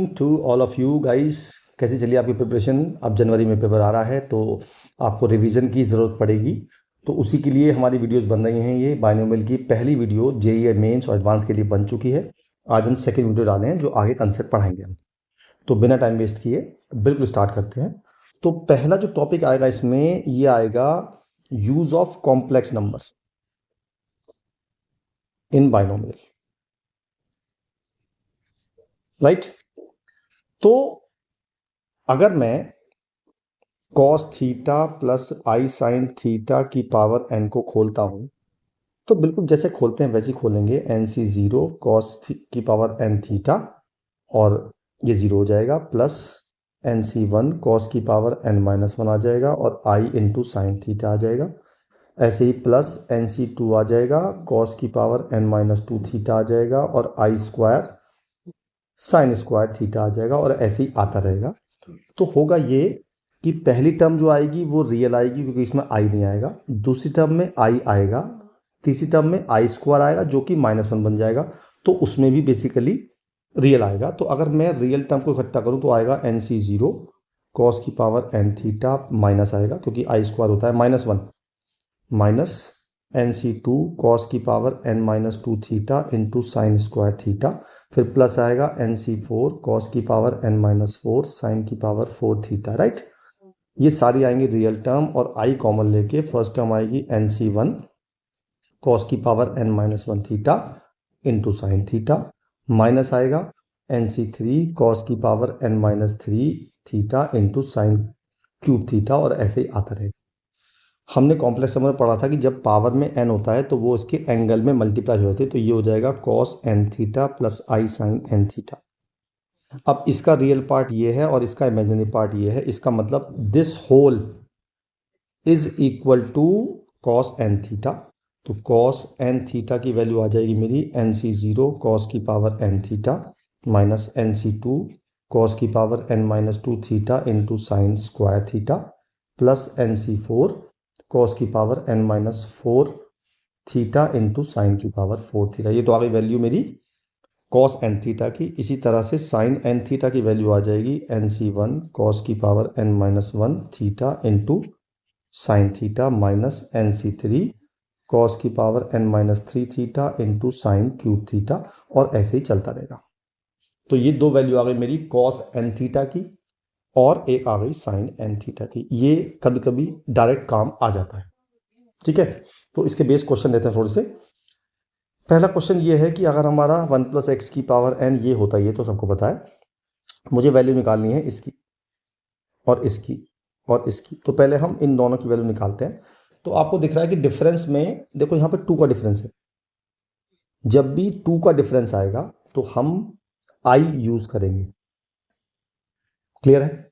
Morning to all of you guys. कैसी चली आपकी प्रिपरेशन? अब जनवरी में पेपर आ रहा है तो आपको रिवीजन की ज़रूरत पड़ेगी, तो उसी के लिए हमारी वीडियोस बन रही हैं। ये बायनोमियल की पहली वीडियो जेईई मेंस और एडवांस के लिए बन चुकी है। आज हम सेकेंड वीडियो डाले हैं जो आगे कंसेप्ट पढ़ाएंगे हम। तो बिना टाइम वेस्ट किए बिल्कुल स्टार्ट करते हैं। तो पहला जो टॉपिक आएगा इसमें ये आएगा use of complex number in binomial, right. तो अगर मैं cos theta plus i sine theta की पावर एन को खोलता हूं, तो बिल्कुल जैसे खोलते हैं वैसे ही खोलेंगे। एन सी जीरो कॉस की पावर एन थीटा और ये जीरो हो जाएगा, plus N C one cos की पावर एन माइनस वन आ जाएगा और आई इंटू साइन थीटा आ जाएगा। ऐसे ही प्लस एन सी टू आ जाएगा, कॉस की power N minus two theta आ जाएगा और I square sine square theta आ जाएगा, और ऐसे ही आता रहेगा। तो होगा ये कि पहली टर्म जो आएगी वो रियल आएगी क्योंकि इसमें आई नहीं आएगा, दूसरी टर्म में आई आएगा, तीसरी टर्म में आई स्क्वायर आएगा जो कि माइनस वन बन जाएगा, तो उसमें भी बेसिकली रियल आएगा। तो अगर मैं रियल टर्म को इकट्ठा करूं तो आएगा एन सी जीरो कॉस की पावर एन थीटा माइनस आएगा क्योंकि आई स्क्वायर होता है minus one, minus N C two cos की power N minus two theta into sine square theta, फिर प्लस आएगा एन सी फोर कॉस की power N minus four sine की power four theta, right. ये सारी आएंगी रियल टर्म और I common लेके फर्स्ट टर्म आएगी एन सी वन कॉस की power N minus one theta into sine theta, minus आएगा एन सी थ्री कॉस की power N minus three theta into sine cube theta, और ऐसे ही आता रहेगा। हमने कॉम्प्लेक्स नंबर में पढ़ा था कि जब पावर में एन होता है तो वो इसके एंगल में मल्टीप्लाई हो जाती है, तो ये हो जाएगा cos N theta plus i sine N theta. अब इसका रियल पार्ट ये है और इसका इमेजिनरी पार्ट ये है, इसका मतलब this whole is equal to cos N theta. तो कॉस एन थीटा की वैल्यू आ जाएगी मेरी एन सी जीरो कॉस की power N theta minus N C two cos की power N minus two theta into sine square theta, plus N C four cos की power N minus four theta into sine की power four theta. ये तो आ गई value मेरी cos N theta की। इसी तरह से साइन एन थीटा की वैल्यू आ जाएगी एन सी वन कॉस की power N minus one theta into sine theta minus N सी थ्री कॉस की power N minus three theta into sine cube theta, और ऐसे ही चलता रहेगा। तो ये दो वैल्यू आ गई मेरी कॉस एन थीटा की और एक आ गई साइन एन थीटा की। ये कभी कभी डायरेक्ट काम आ जाता है, ठीक है। तो इसके बेस क्वेश्चन लेते हैं थोड़े से। पहला क्वेश्चन ये है कि अगर हमारा वन प्लस एक्स की पावर एन ये होता है, ये तो सबको पता है, मुझे वैल्यू निकालनी है इसकी और इसकी और इसकी। तो पहले हम इन दोनों की वैल्यू निकालते हैं। तो आपको दिख रहा है कि डिफरेंस में देखो यहाँ पे टू का डिफरेंस है। जब भी टू का डिफरेंस आएगा तो हम आई यूज करेंगे, क्लियर है।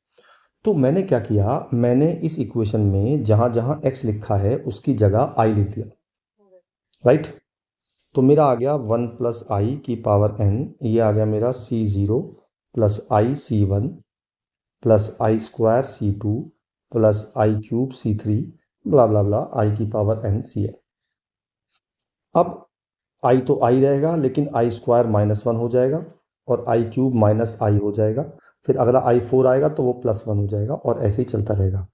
तो मैंने क्या किया, मैंने इस इक्वेशन में जहां जहां एक्स लिखा है उसकी जगह आई लिख दिया, राइट। तो मेरा आ गया वन प्लस आई की पावर एन, ये आ गया मेरा सी zero plus I C one plus I square C two plus I cube C three blah blah ब्ला आई की पावर एन सी है। अब आई तो आई रहेगा लेकिन आई स्क्वायर माइनस वन हो जाएगा और आई क्यूब माइनस आई हो जाएगा, फिर अगला आई फोर आएगा तो वो प्लस वन हो जाएगा, और ऐसे ही चलता रहेगा,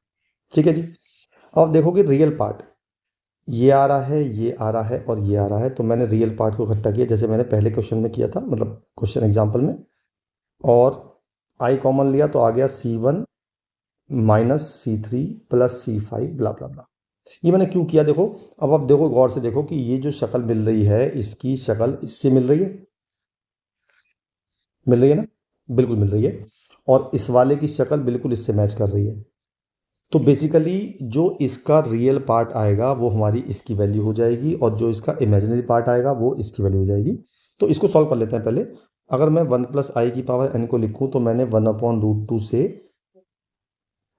ठीक है जी। अब देखोगे रियल पार्ट ये आ रहा है, ये आ रहा है और ये आ रहा है, तो मैंने रियल पार्ट को इकट्ठा किया जैसे मैंने पहले क्वेश्चन में किया था, मतलब क्वेश्चन एग्जाम्पल में, और आई कॉमन लिया तो आ गया C one minus C three plus C five blah blah blah. ये मैंने क्यों किया देखो। अब आप देखो गौर से देखो कि ये जो शक्ल मिल रही है इसकी शक्ल इससे मिल रही है, मिल रही है ना, बिल्कुल मिल रही है, और इस वाले की शक्ल बिल्कुल इससे मैच कर रही है। तो बेसिकली जो इसका रियल पार्ट आएगा वो हमारी इसकी वैल्यू हो जाएगी और जो इसका इमेजिनरी पार्ट आएगा वो इसकी वैल्यू हो जाएगी। तो इसको सॉल्व कर लेते हैं पहले। अगर मैं वन प्लस आई की पावर एन को लिखूं तो मैंने वन अपॉन रूट टू से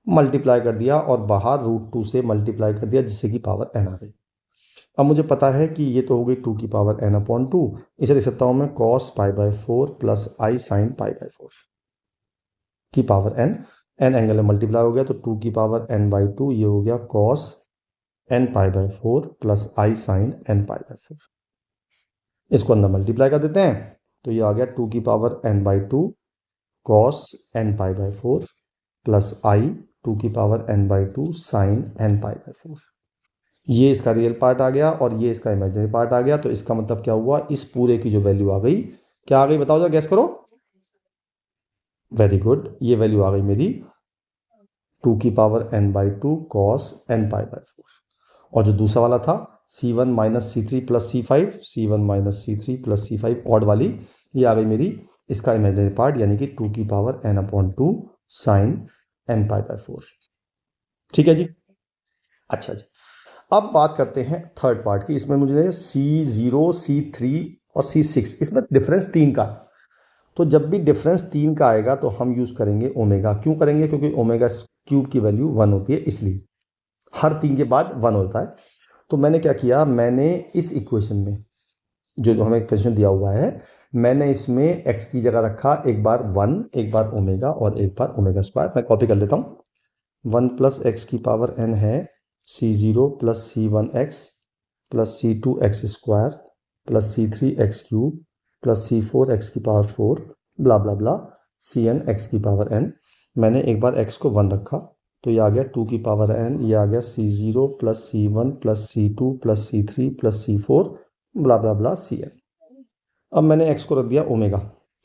मल्टीप्लाई कर दिया और बाहर रूट टू से मल्टीप्लाई कर दिया जिससे कि पावर एन आ गई। अब मुझे पता है कि ये तो हो गई टू की पावर एन अपॉन टू, इसे लिख सकता हूं मैं cos pi by four plus i sine pi by four की पावर एन। एन एंगल में मल्टीप्लाई हो गया तो टू की पावर एन बाई टू, ये हो गया cos n pi by four plus i sine n pi by four. इसको अंदर मल्टीप्लाई कर देते हैं तो ये आ गया टू की power N by two cos n pi by 4 plus I 2 की power n by 2 sine n pi by 4। ये इसका रियल पार्ट आ गया और ये इसका इमेजिनरी पार्ट आ गया। तो इसका मतलब क्या हुआ, इस पूरे की जो वैल्यू आ गई, क्या आ गई बताओ जरा, गैस करो। वेरी गुड, ये वैल्यू आ गई मेरी 2 की power n by 2 cos n pi by 4। और जो दूसरा वाला था C1 minus C3 plus C5, C1 minus C3 plus C5 odd वाली, ये आ गई मेरी इसका इमेजिनरी पार्ट, यानी कि 2 की power n upon 2 sine n pi by 4। ठीक है जी। अच्छा जी, अब बात करते हैं थर्ड पार्ट की। इसमें मुझे C0, C3 और C6, इसमें डिफरेंस 3 का है। तो जब भी डिफरेंस 3 का आएगा तो हम यूज करेंगे ओमेगा। क्यों करेंगे? क्योंकि ओमेगा क्यूब की वैल्यू 1 होती है, इसलिए हर 3 के बाद 1 होता है। तो मैंने क्या किया, मैंने इस इक्वेशन में जो हमें इक्वेशन दिया हुआ है, मैंने इसमें x की जगह रखा एक बार 1, एक बार ओमेगा और एक बार ओमेगा स्क्वायर। मैं कॉपी कर लेता हूं। 1 प्लस एक्स की पावर n है C0 plus C1x plus C2x square plus C3x cube plus C4x की पावर 4 ब्ला ब्ला ब्ला Cn x की पावर n। मैंने एक बार x को 1 रखा तो ये आ गया 2 की पावर n, ये आ गया C0 plus C1 plus C2 plus C3 plus C4 ब्ला ब्ला ब्ला Cn। अब मैंने x को रख दिया ओमेगा,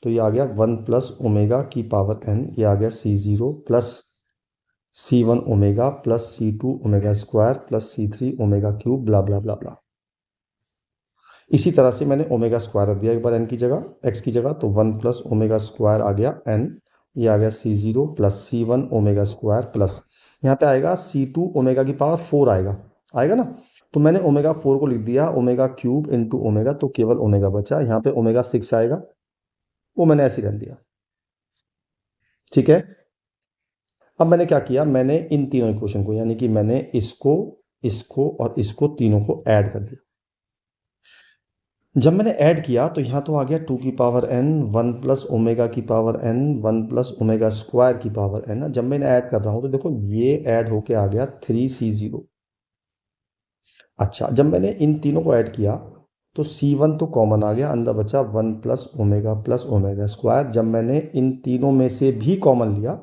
तो ये आ गया 1 प्लस ओमेगा की पावर n, ये आ गया C0 plus C1 omega plus C2 omega square plus C3 omega cube blah blah blah blah. इसी तरह से मैंने ओमेगा स्क्वायर रख दिया एक बार n की जगह, x की जगह, तो 1 प्लस ओमेगा स्क्वायर आ गया n, ये आ गया C0 plus C1 omega square plus यहाँ पे आएगा C2 ओमेगा की पावर 4 आएगा ना। तो मैंने ओमेगा 4 को लिख दिया ओमेगा क्यूब इंटू ओमेगा, तो केवल ओमेगा बचा। यहाँ पे ओमेगा 6 आएगा, वो मैंने ऐसे ही रख दिया। ठीक है। अब मैंने क्या किया, मैंने इन तीनों इक्वेशन को, यानी कि मैंने इसको, इसको और इसको तीनों को ऐड कर दिया। जब मैंने ऐड किया तो यहाँ तो आ गया 2 की पावर n, 1 प्लस ओमेगा की power n, 1 plus omega square की पावर n। जब मैं ऐड कर रहा हूँ तो देखो ये ऐड होके आ गया 3C0। अच्छा, जब मैंने इन तीनों को ऐड किया तो C1 तो कॉमन आ गया, अंदर बचा 1 प्लस ओमेगा स्क्वायर। जब मैंने इन तीनों में से भी कॉमन लिया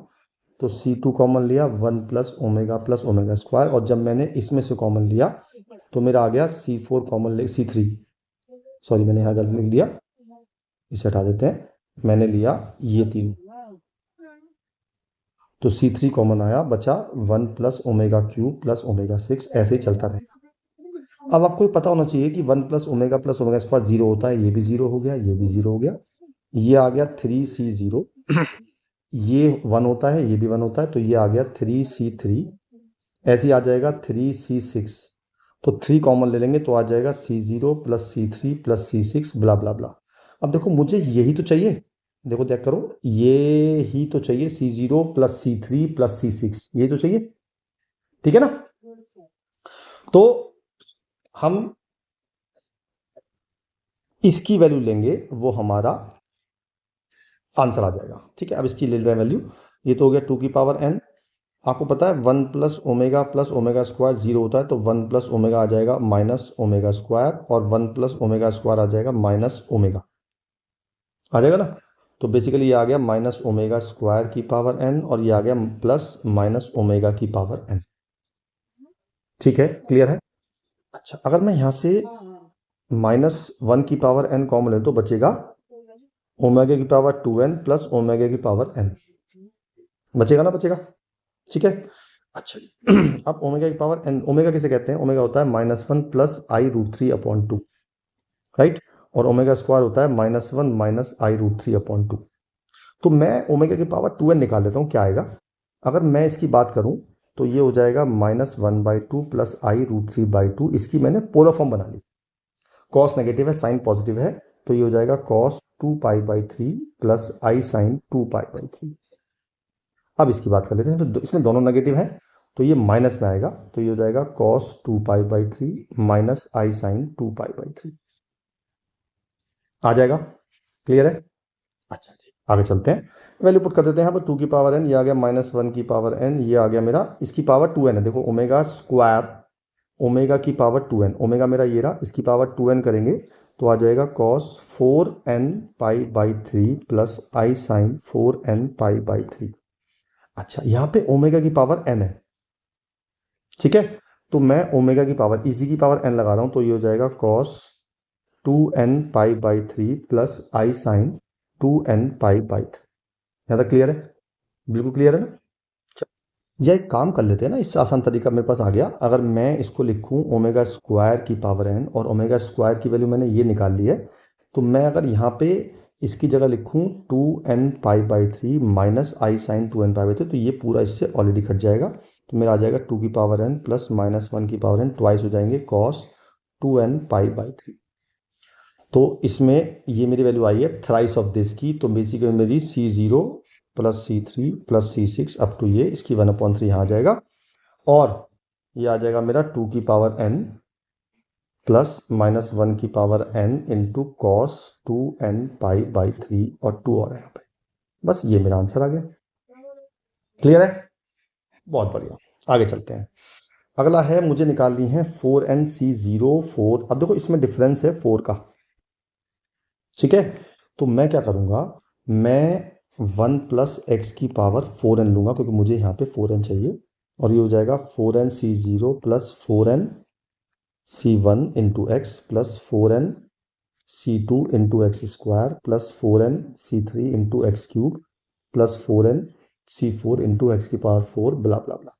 तो C2 कॉमन लिया, 1 प्लस ओमेगा स्क्वायर। और जब मैंने इसमें से कॉमन लिया तो मेरा आ गया C4 कॉमन ले, C3, सॉरी मैंने यहाँ गलत लिख दिया, इसे हटा देते हैं। मैंने लिया ये तीन, तो C3 कॉमन आया, बचा 1 plus omega cube plus omega 6, ऐसे ही चलता रहेगा। अब आपको पता होना चाहिए कि 1 प्लस ओमेगा स्क्वायर 0 होता है, ये भी 0 हो गया, ये भी 0 हो गया, ये आ गया 3C0, ये 1 होता है, ये भी 1 होता है, तो ये आ गया 3C3, ऐसे ही आ जाएगा 3C6, तो 3 कॉमन ले लेंगे तो आ जाएगा C0 plus C3 plus C6 ब्ला ब्ला ब्ला। अब देखो मुझे यही तो चाहिए, देखो चेक करो, ये ही तो चाहिए, C0 plus C3 plus C6, ये तो चाहिए। ठीक है ना। तो हम इसकी वैल्यू लेंगे, वो हमारा आंसर आ जाएगा। ठीक है, अब इसकी ले रहे हैं वैल्यू, ये तो हो गया 2 की पावर n। आपको पता है 1 प्लस ओमेगा स्क्वायर 0 होता है, तो 1 प्लस ओमेगा आ जाएगा माइनस ओमेगा स्क्वायर, और 1 प्लस ओमेगा स्क्वायर आ जाएगा माइनस ओमेगा, आ जाएगा ना। तो बेसिकली ये आ गया माइनस ओमेगा स्क्वायर की पावर n, और ये आ गया प्लस माइनस ओमेगा की पावर n। ठीक है, क्लियर है। अच्छा, अगर मैं यहाँ से -1 की पावर n कॉमन ले तो बचेगा ओमेगा की पावर 2n प्लस ओमेगा की पावर n, बचेगा ना, बचेगा। ठीक है। अच्छा जी, अब ओमेगा की पावर n, ओमेगा किसे कहते हैं? ओमेगा होता है -1 प्लस i√3/2, राइट। और ओमेगा स्क्वायर होता है -1 माइनस i√3/2। तो मैं ओमेगा की पावर 2n निकाल लेता हूँ, क्या आएगा। अगर मैं इसकी बात करूँ तो ये हो जाएगा -1/2 प्लस i√3/2। इसकी मैंने पोलर फॉर्म बना ली, कॉस नेगेटिव है, साइन पॉजिटिव है, तो ये हो जाएगा cos 2π/3 प्लस i साइन 2π/3। अब इसकी बात कर लेते हैं, तो इसमें दोनों नेगेटिव है तो ये माइनस में आएगा, तो ये हो जाएगा cos 2π/3 माइनस i साइन 2π/3, आ जाएगा। क्लियर है। अच्छा जी, आगे चलते हैं, वैल्यू पुट कर देते हैं यहाँ पर 2 की पावर n, ये आ गया -1 की पावर n, ये आ गया मेरा, इसकी पावर 2n है। देखो ओमेगा स्क्वायर, ओमेगा की पावर 2n, ओमेगा मेरा ये रहा, इसकी पावर 2n करेंगे तो आ जाएगा cos 4n pi by 3 plus i sine 4n pi by 3। अच्छा, यहाँ पे ओमेगा की पावर n है, ठीक है, तो मैं ओमेगा की पावर इसी की पावर n लगा रहा हूं, तो ये हो जाएगा cos 2n pi by 3 plus i sine 2n pi by 3। यहाँ तक क्लियर है? बिल्कुल क्लियर है ना? या एक काम कर लेते हैं ना, इससे आसान तरीका मेरे पास आ गया। अगर मैं इसको लिखूं ओमेगा स्क्वायर की पावर n, और ओमेगा स्क्वायर की वैल्यू मैंने ये निकाल ली है, तो मैं अगर यहाँ पे इसकी जगह लिखूं 2n pi by 3 minus i sine 2n pi by 3, तो ये पूरा इससे ऑलरेडी कट जाएगा। तो मेरा आ जाएगा 2 की पावर n प्लस माइनस 1 की पावर n, ट्वाइस हो जाएंगे कॉस 2n पाई बाई 3। तो इसमें ये मेरी वैल्यू आई है थ्राइस ऑफ दिस की, तो बेसिकली मेरी C0 plus C3 plus C6 up to ये, इसकी 1/3 यहाँ आ जाएगा, और ये आ जाएगा मेरा 2 की पावर n प्लस माइनस 1 की power n into cos 2n pi by 3, और 2 और है यहाँ पे। बस ये मेरा आंसर आ गया। क्लियर है? बहुत बढ़िया, आगे चलते हैं। अगला है, मुझे निकालनी है 4nC04। अब देखो इसमें डिफरेंस है 4 का, ठीक है, तो मैं क्या करूंगा, मैं 1 प्लस एक्स की पावर 4n लूंगा, क्योंकि मुझे यहाँ पे 4n चाहिए, और ये हो जाएगा 4nC0 plus 4nC1 into x plus 4nC2 into x square plus 4nC3 into x cube plus 4nC4 into x की पावर 4 ब्ला ब्ला ब्ला।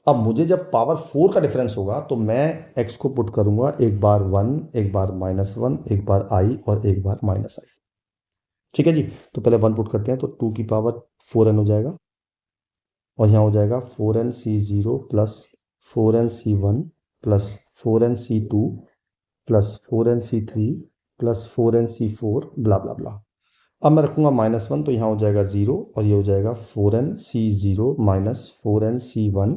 अब मुझे जब पावर 4 का डिफरेंस होगा तो मैं x को पुट करूंगा, एक बार 1, एक बार -1, एक बार i और एक बार -i। ठीक है जी, तो पहले 1 पुट करते हैं, तो 2 की पावर 4n हो जाएगा, और यहाँ हो जाएगा 4nC0 plus 4nC1 plus 4nC2 plus 4nC3 plus 4nC4 ब्ला ब्ला ब्ला। अब मैं रखूंगा -1, तो यहाँ हो जाएगा 0, और ये हो जाएगा 4nC0 minus 4nC1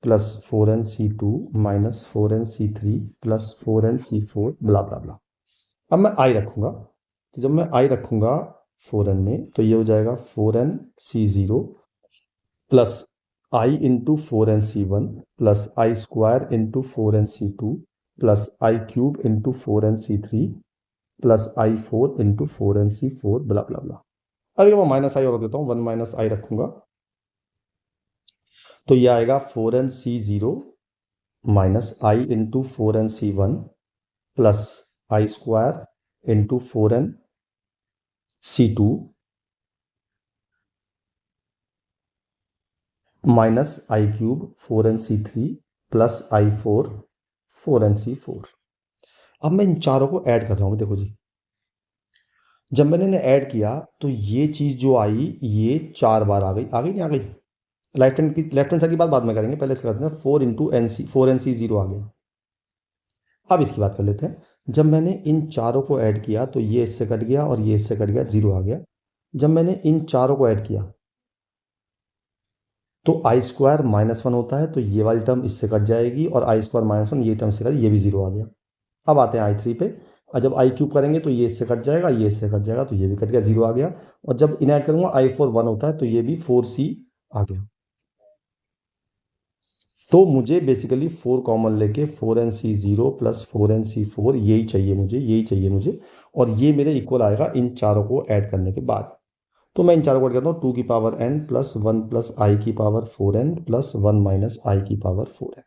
plus 4nC2 minus 4nC3 plus 4nC4 ब्ला ब्ला ब्ला। अब मैं i रखूंगा, तो जब मैं i रखूंगा 4n में, तो ये हो जाएगा 4nC0 plus i into 4nC1 plus I square into 4nC2 plus I cube into 4nC3 plus i4 into 4nC4 blah blah ब्ला। अभी मैं माइनस आई और देता हूँ, 1 माइनस आई रखूंगा, तो ये आएगा 4nC0 minus I into 4nC1 plus I square into 4nC2 minus I cube 4nC3 plus i4 4nC4। अब मैं इन चारों को ऐड कर रहा हूँ। देखो जी, जब मैंने इन्हें ऐड किया तो ये चीज जो आई, ये 4 बार आ गई, नहीं आ गई? लेफ्ट हैंड साइड की बात बाद में करेंगे, पहले इसके करते हैं। 4 इंटू NC 4nC0 आ गया। अब इसकी बात कर लेते हैं। जब मैंने इन चारों को ऐड किया तो ये इससे कट गया और ये इससे कट गया, 0 आ गया। जब मैंने इन चारों को ऐड किया तो आई स्क्वायर -1 होता है, तो ये वाली टर्म इससे कट जाएगी, और आई स्क्वायर -1 ये टर्म से कट, ये भी 0 आ गया। अब आते हैं i3 पे, और जब आई क्यूब करेंगे तो ये इससे कट जाएगा, ये इससे कट जाएगा, तो ये भी कट गया, 0 आ गया। और जब इन ऐड करूंगा i4 1 होता है, तो ये भी 4c आ गया। तो मुझे बेसिकली 4 कॉमन लेके 4nC0 प्लस 4nC4 यही चाहिए मुझे, और ये मेरे इक्वल आएगा इन चारों को ऐड करने के बाद। तो मैं इन चारों को ऐड करता हूँ, 2 की पावर n प्लस 1 प्लस आई की पावर 4n प्लस 1 माइनस आई की पावर 4n।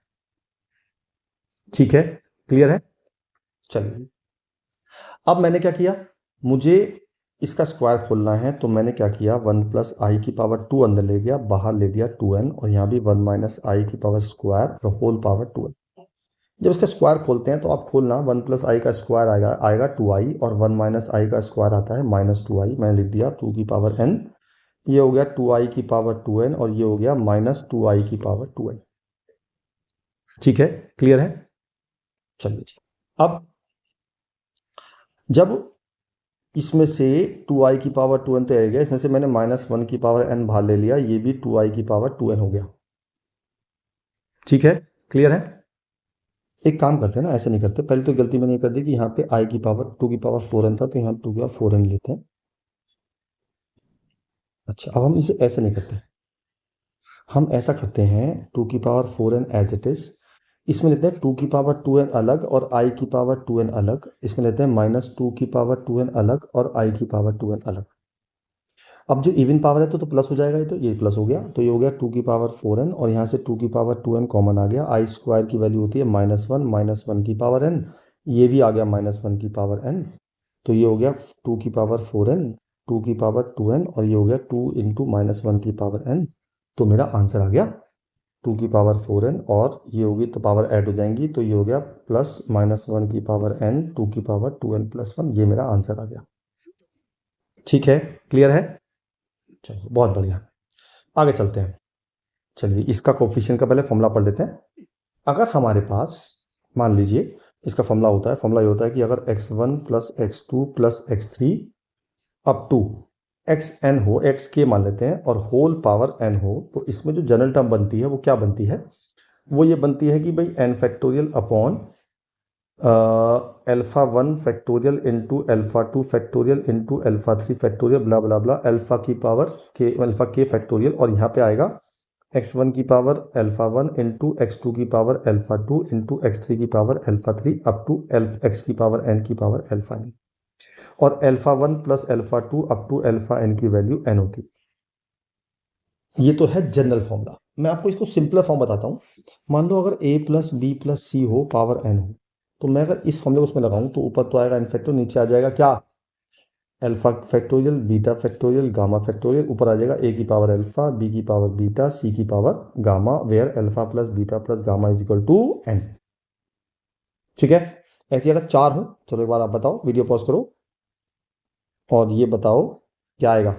ठीक है, क्लियर है? चलिए, अब मैंने क्या किया, मुझे इसका स्क्वायर खोलना है, तो मैंने क्या किया, 1 प्लस आई की पावर 2 अंदर ले गया, बाहर ले दिया 2n, और यहाँ भी 1 माइनस आई की पावर स्क्वायर और होल पावर 2n। जब इसका स्क्वायर खोलते हैं तो आप खोलना, 1 प्लस आई का स्क्वायर आएगा 2i, और 1 माइनस आई का स्क्वायर आता है -2i। मैंने लिख दिया 2 की पावर n, ये हो गया 2i की पावर 2n, और ये हो गया -2i की पावर 2n। ठीक है, क्लियर है? चलिए जी, अब जब इसमें से 2i की पावर 2n तो आ गया, इसमें से मैंने -1 की पावर n बाहर ले लिया, ये भी 2i की पावर 2n हो गया। ठीक है, क्लियर है? एक काम करते हैं ना, ऐसे नहीं करते, पहले तो गलती मैंने ये कर दी कि यहाँ पे i की पावर 2 की पावर 4n था, तो यहाँ 2 की पावर 4n लेते हैं। अच्छा, अब हम इसे ऐसे नहीं करते, हम ऐसा करते हैं 2 की power 4n as it is, इसमें लेते हैं 2 की पावर 2n अलग और i की पावर 2n अलग। इसमें लेते हैं -2 की पावर 2n अलग और i की पावर 2n अलग। अब जो इवन पावर है तो प्लस हो जाएगा, ये प्लस हो गया, तो ये हो गया 2 की पावर 4n और यहाँ से 2 की पावर 2n कॉमन आ गया। आई स्क्वायर की वैल्यू होती है -1 की पावर n, ये भी आ गया -1 की पावर n, तो ये हो गया 2 की पावर 4n, 2 की पावर 2n और ये हो गया 2 इंटू -1 की पावर n। तो मेरा आंसर आ गया 2 की पावर 4n और ये होगी तो पावर ऐड हो जाएंगी, तो ये हो गया प्लस -1 की पावर n 2 की पावर 2n प्लस 1। ये मेरा आंसर आ गया। ठीक है, क्लियर है? चलिए बहुत बढ़िया, आगे चलते हैं। चलिए इसका कोफिशिएंट का पहले फॉर्मूला पढ़ लेते हैं। अगर हमारे पास मान लीजिए इसका फॉर्मूला होता है, फॉर्मूला ये होता है कि अगर x1 plus x2 plus x3 up to xn हो, xk मान लेते हैं, और होल पावर n हो, तो इसमें जो जनरल टर्म बनती है वो क्या बनती है? वो ये बनती है कि भाई n factorial upon alpha 1 factorial into alpha 2 factorial into alpha 3 factorial blah blah blah alpha की पावर के अल्फा के फैक्टोरियल, और यहाँ पे आएगा x1 की पावर अल्फा 1 इंटू x2 की पावर अल्फा 2 इंटू x3 की power alpha 3 up to x की पावर n की पावर अल्फा n, और alpha 1 plus alpha 2 up to alpha n की वैल्यू n होती। ये तो है जनरल फॉर्मूला। मैं आपको इसको सिंपलर फॉर्म बताता हूँ। मान लो अगर a प्लस बी प्लस सी हो, पावर n हो, तो मैं अगर इस फॉर्मूले को उसमें लगाऊं तो ऊपर तो आएगा n फैक्टोरियल, नीचे आ जाएगा क्या? Alpha factorial, beta factorial, gamma factorial, ऊपर आ जाएगा a की पावर अल्फा, b की पावर बीटा, c की power gamma, where alpha plus beta plus gamma is equal to n। ठीक है, ऐसे अगर 4 हो, चलो एक बार आप बताओ, वीडियो पॉज करो और ये बताओ क्या आएगा?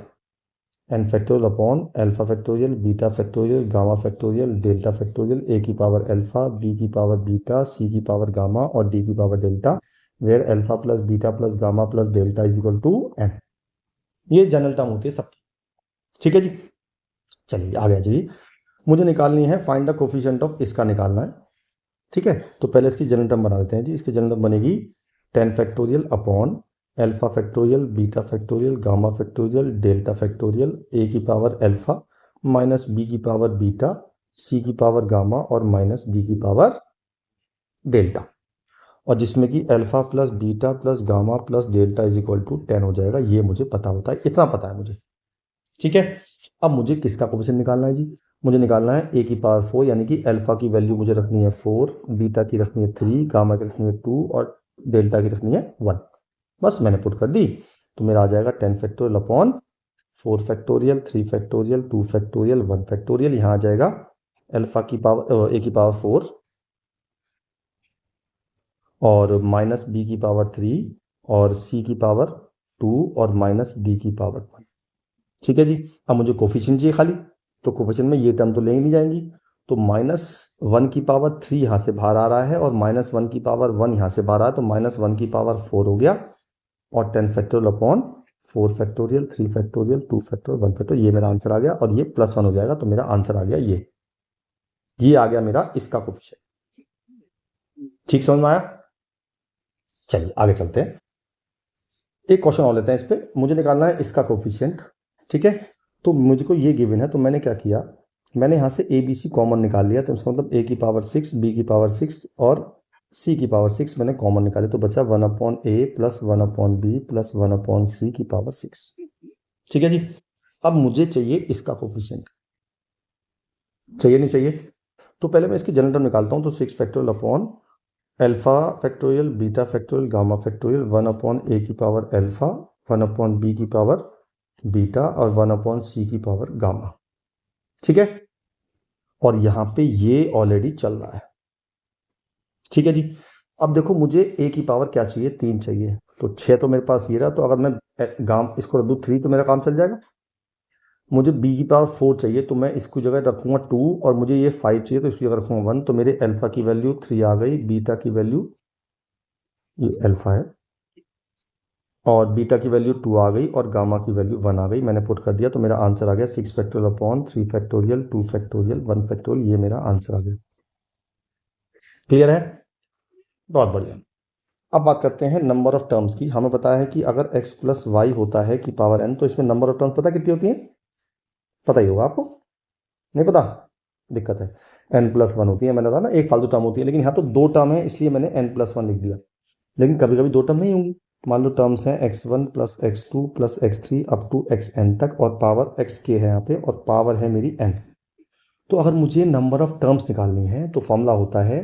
n factorial upon alpha factorial, beta factorial, gamma factorial, delta factorial, a की पावर अल्फा, b की पावर बीटा, c की पावर गामा और d की power delta, where alpha plus beta plus gamma plus delta is equal to n। ये general term होती है सबकी। ठीक है जी, चलिए आ गया जी। मुझे निकालनी है फाइंड द कोफिशिएंट ऑफ, इसका निकालना है। ठीक है, तो पहले इसकी जनरल टर्म बना देते हैं जी। इसकी जनरल टर्म बनेगी 10 factorial upon alpha factorial, beta factorial, gamma factorial, delta factorial, a की पावर अल्फा माइनस b की पावर बीटा, c की पावर गामा और माइनस d की पावर डेल्टा, और जिसमें कि alpha plus beta plus gamma plus delta is equal to 10 हो जाएगा। ये मुझे पता होता है, इतना पता है मुझे। ठीक है, अब मुझे किसका कोफिशिएंट निकालना है जी? मुझे निकालना है a की पावर 4, यानी कि अल्फा की वैल्यू मुझे रखनी है 4, बीटा की रखनी है 3, गामा की रखनी है 2 और डेल्टा की रखनी है 1। बस मैंने पुट कर दी, तो मेरा आ जाएगा 10 factorial upon 4 factorial, 3 factorial, 2 factorial, 1 factorial. यहाँ आ जाएगा अल्फा की पावर a की पावर 4 और माइनस b की पावर 3 और c की पावर 2 और माइनस d की पावर 1। ठीक है जी, अब मुझे कोफिशिएंट चाहिए खाली, तो कोफिशिएंट में ये टर्म तो ले ही नहीं जाएंगी, तो -1 की पावर 3 यहाँ से बाहर आ रहा है और -1 की पावर 1 यहाँ से बाहर आ रहा है, तो -1 की पावर 4 हो गया और 10 factorial upon 4 factorial, 3 factorial, 2 factorial, 1 factorial. ये मेरा आंसर आ गया और ये +1 हो जाएगा, तो मेरा आंसर आ गया ये आ गया मेरा इसका कोफिशिएंट। ठीक समझ में आया? चलिए आगे चलते हैं, एक क्वेश्चन और लेते हैं। इस पे मुझे निकालना है इसका कोफिशिएंट। ठीक है, तो मुझको ये गिवन है, तो मैंने क्या किया, मैंने यहाँ से ए बी सी कॉमन निकाल लिया, तो इसका मतलब a की पावर 6, b की पावर 6 और c की पावर 6 मैंने कॉमन निकाले, तो बचा 1/a plus 1/b plus 1/c की पावर 6। ठीक है जी, अब मुझे चाहिए इसका कोफिशिएंट, चाहिए नहीं चाहिए? तो पहले मैं इसकी जनरल टर्म निकालता हूँ, तो 6 factorial upon alpha factorial, beta factorial, gamma factorial, 1/a की पावर अल्फा, 1/b की पावर बीटा और 1/c की पावर गामा। ठीक है, और यहाँ पे ये ऑलरेडी चल रहा है। ठीक है जी, अब देखो मुझे a की पावर क्या चाहिए, 3 चाहिए, तो 6 तो मेरे पास ये रहा, तो अगर मैं गाम इसको रख दूँ 3 तो मेरा काम चल जाएगा। मुझे b की पावर 4 चाहिए, तो मैं इसकी जगह रखूंगा 2 और मुझे ये 5 चाहिए, तो इसकी जगह रखूंगा 1, तो मेरे अल्फा की वैल्यू 3 आ गई, बीटा की वैल्यू, ये अल्फा है, और बीटा की वैल्यू 2 आ गई और गामा की वैल्यू 1 आ गई। मैंने पुट कर दिया, तो मेरा आंसर आ गया 6 factorial upon 3 factorial, 2 factorial, 1 factorial. ये मेरा आंसर आ गया। क्लियर है? बहुत बढ़िया। अब बात करते हैं नंबर ऑफ टर्म्स की। हमें पता है कि अगर x प्लस वाई होता है की पावर n, तो इसमें नंबर ऑफ टर्म्स पता कितनी होती है? पता ही होगा आपको, नहीं पता? दिक्कत है। n+1 होती है, मैंने बताया ना एक फालतू टर्म होती है, लेकिन यहाँ तो 2 टर्म है इसलिए मैंने n+1 लिख दिया। लेकिन कभी कभी 2 टर्म नहीं होंगी, मान लो टर्म्स हैं x1 + x2 + x3 up to xn तक, और पावर xk है यहाँ पे, और पावर है मेरी n। तो अगर मुझे नंबर ऑफ टर्म्स निकालनी है तो फॉर्मूला होता है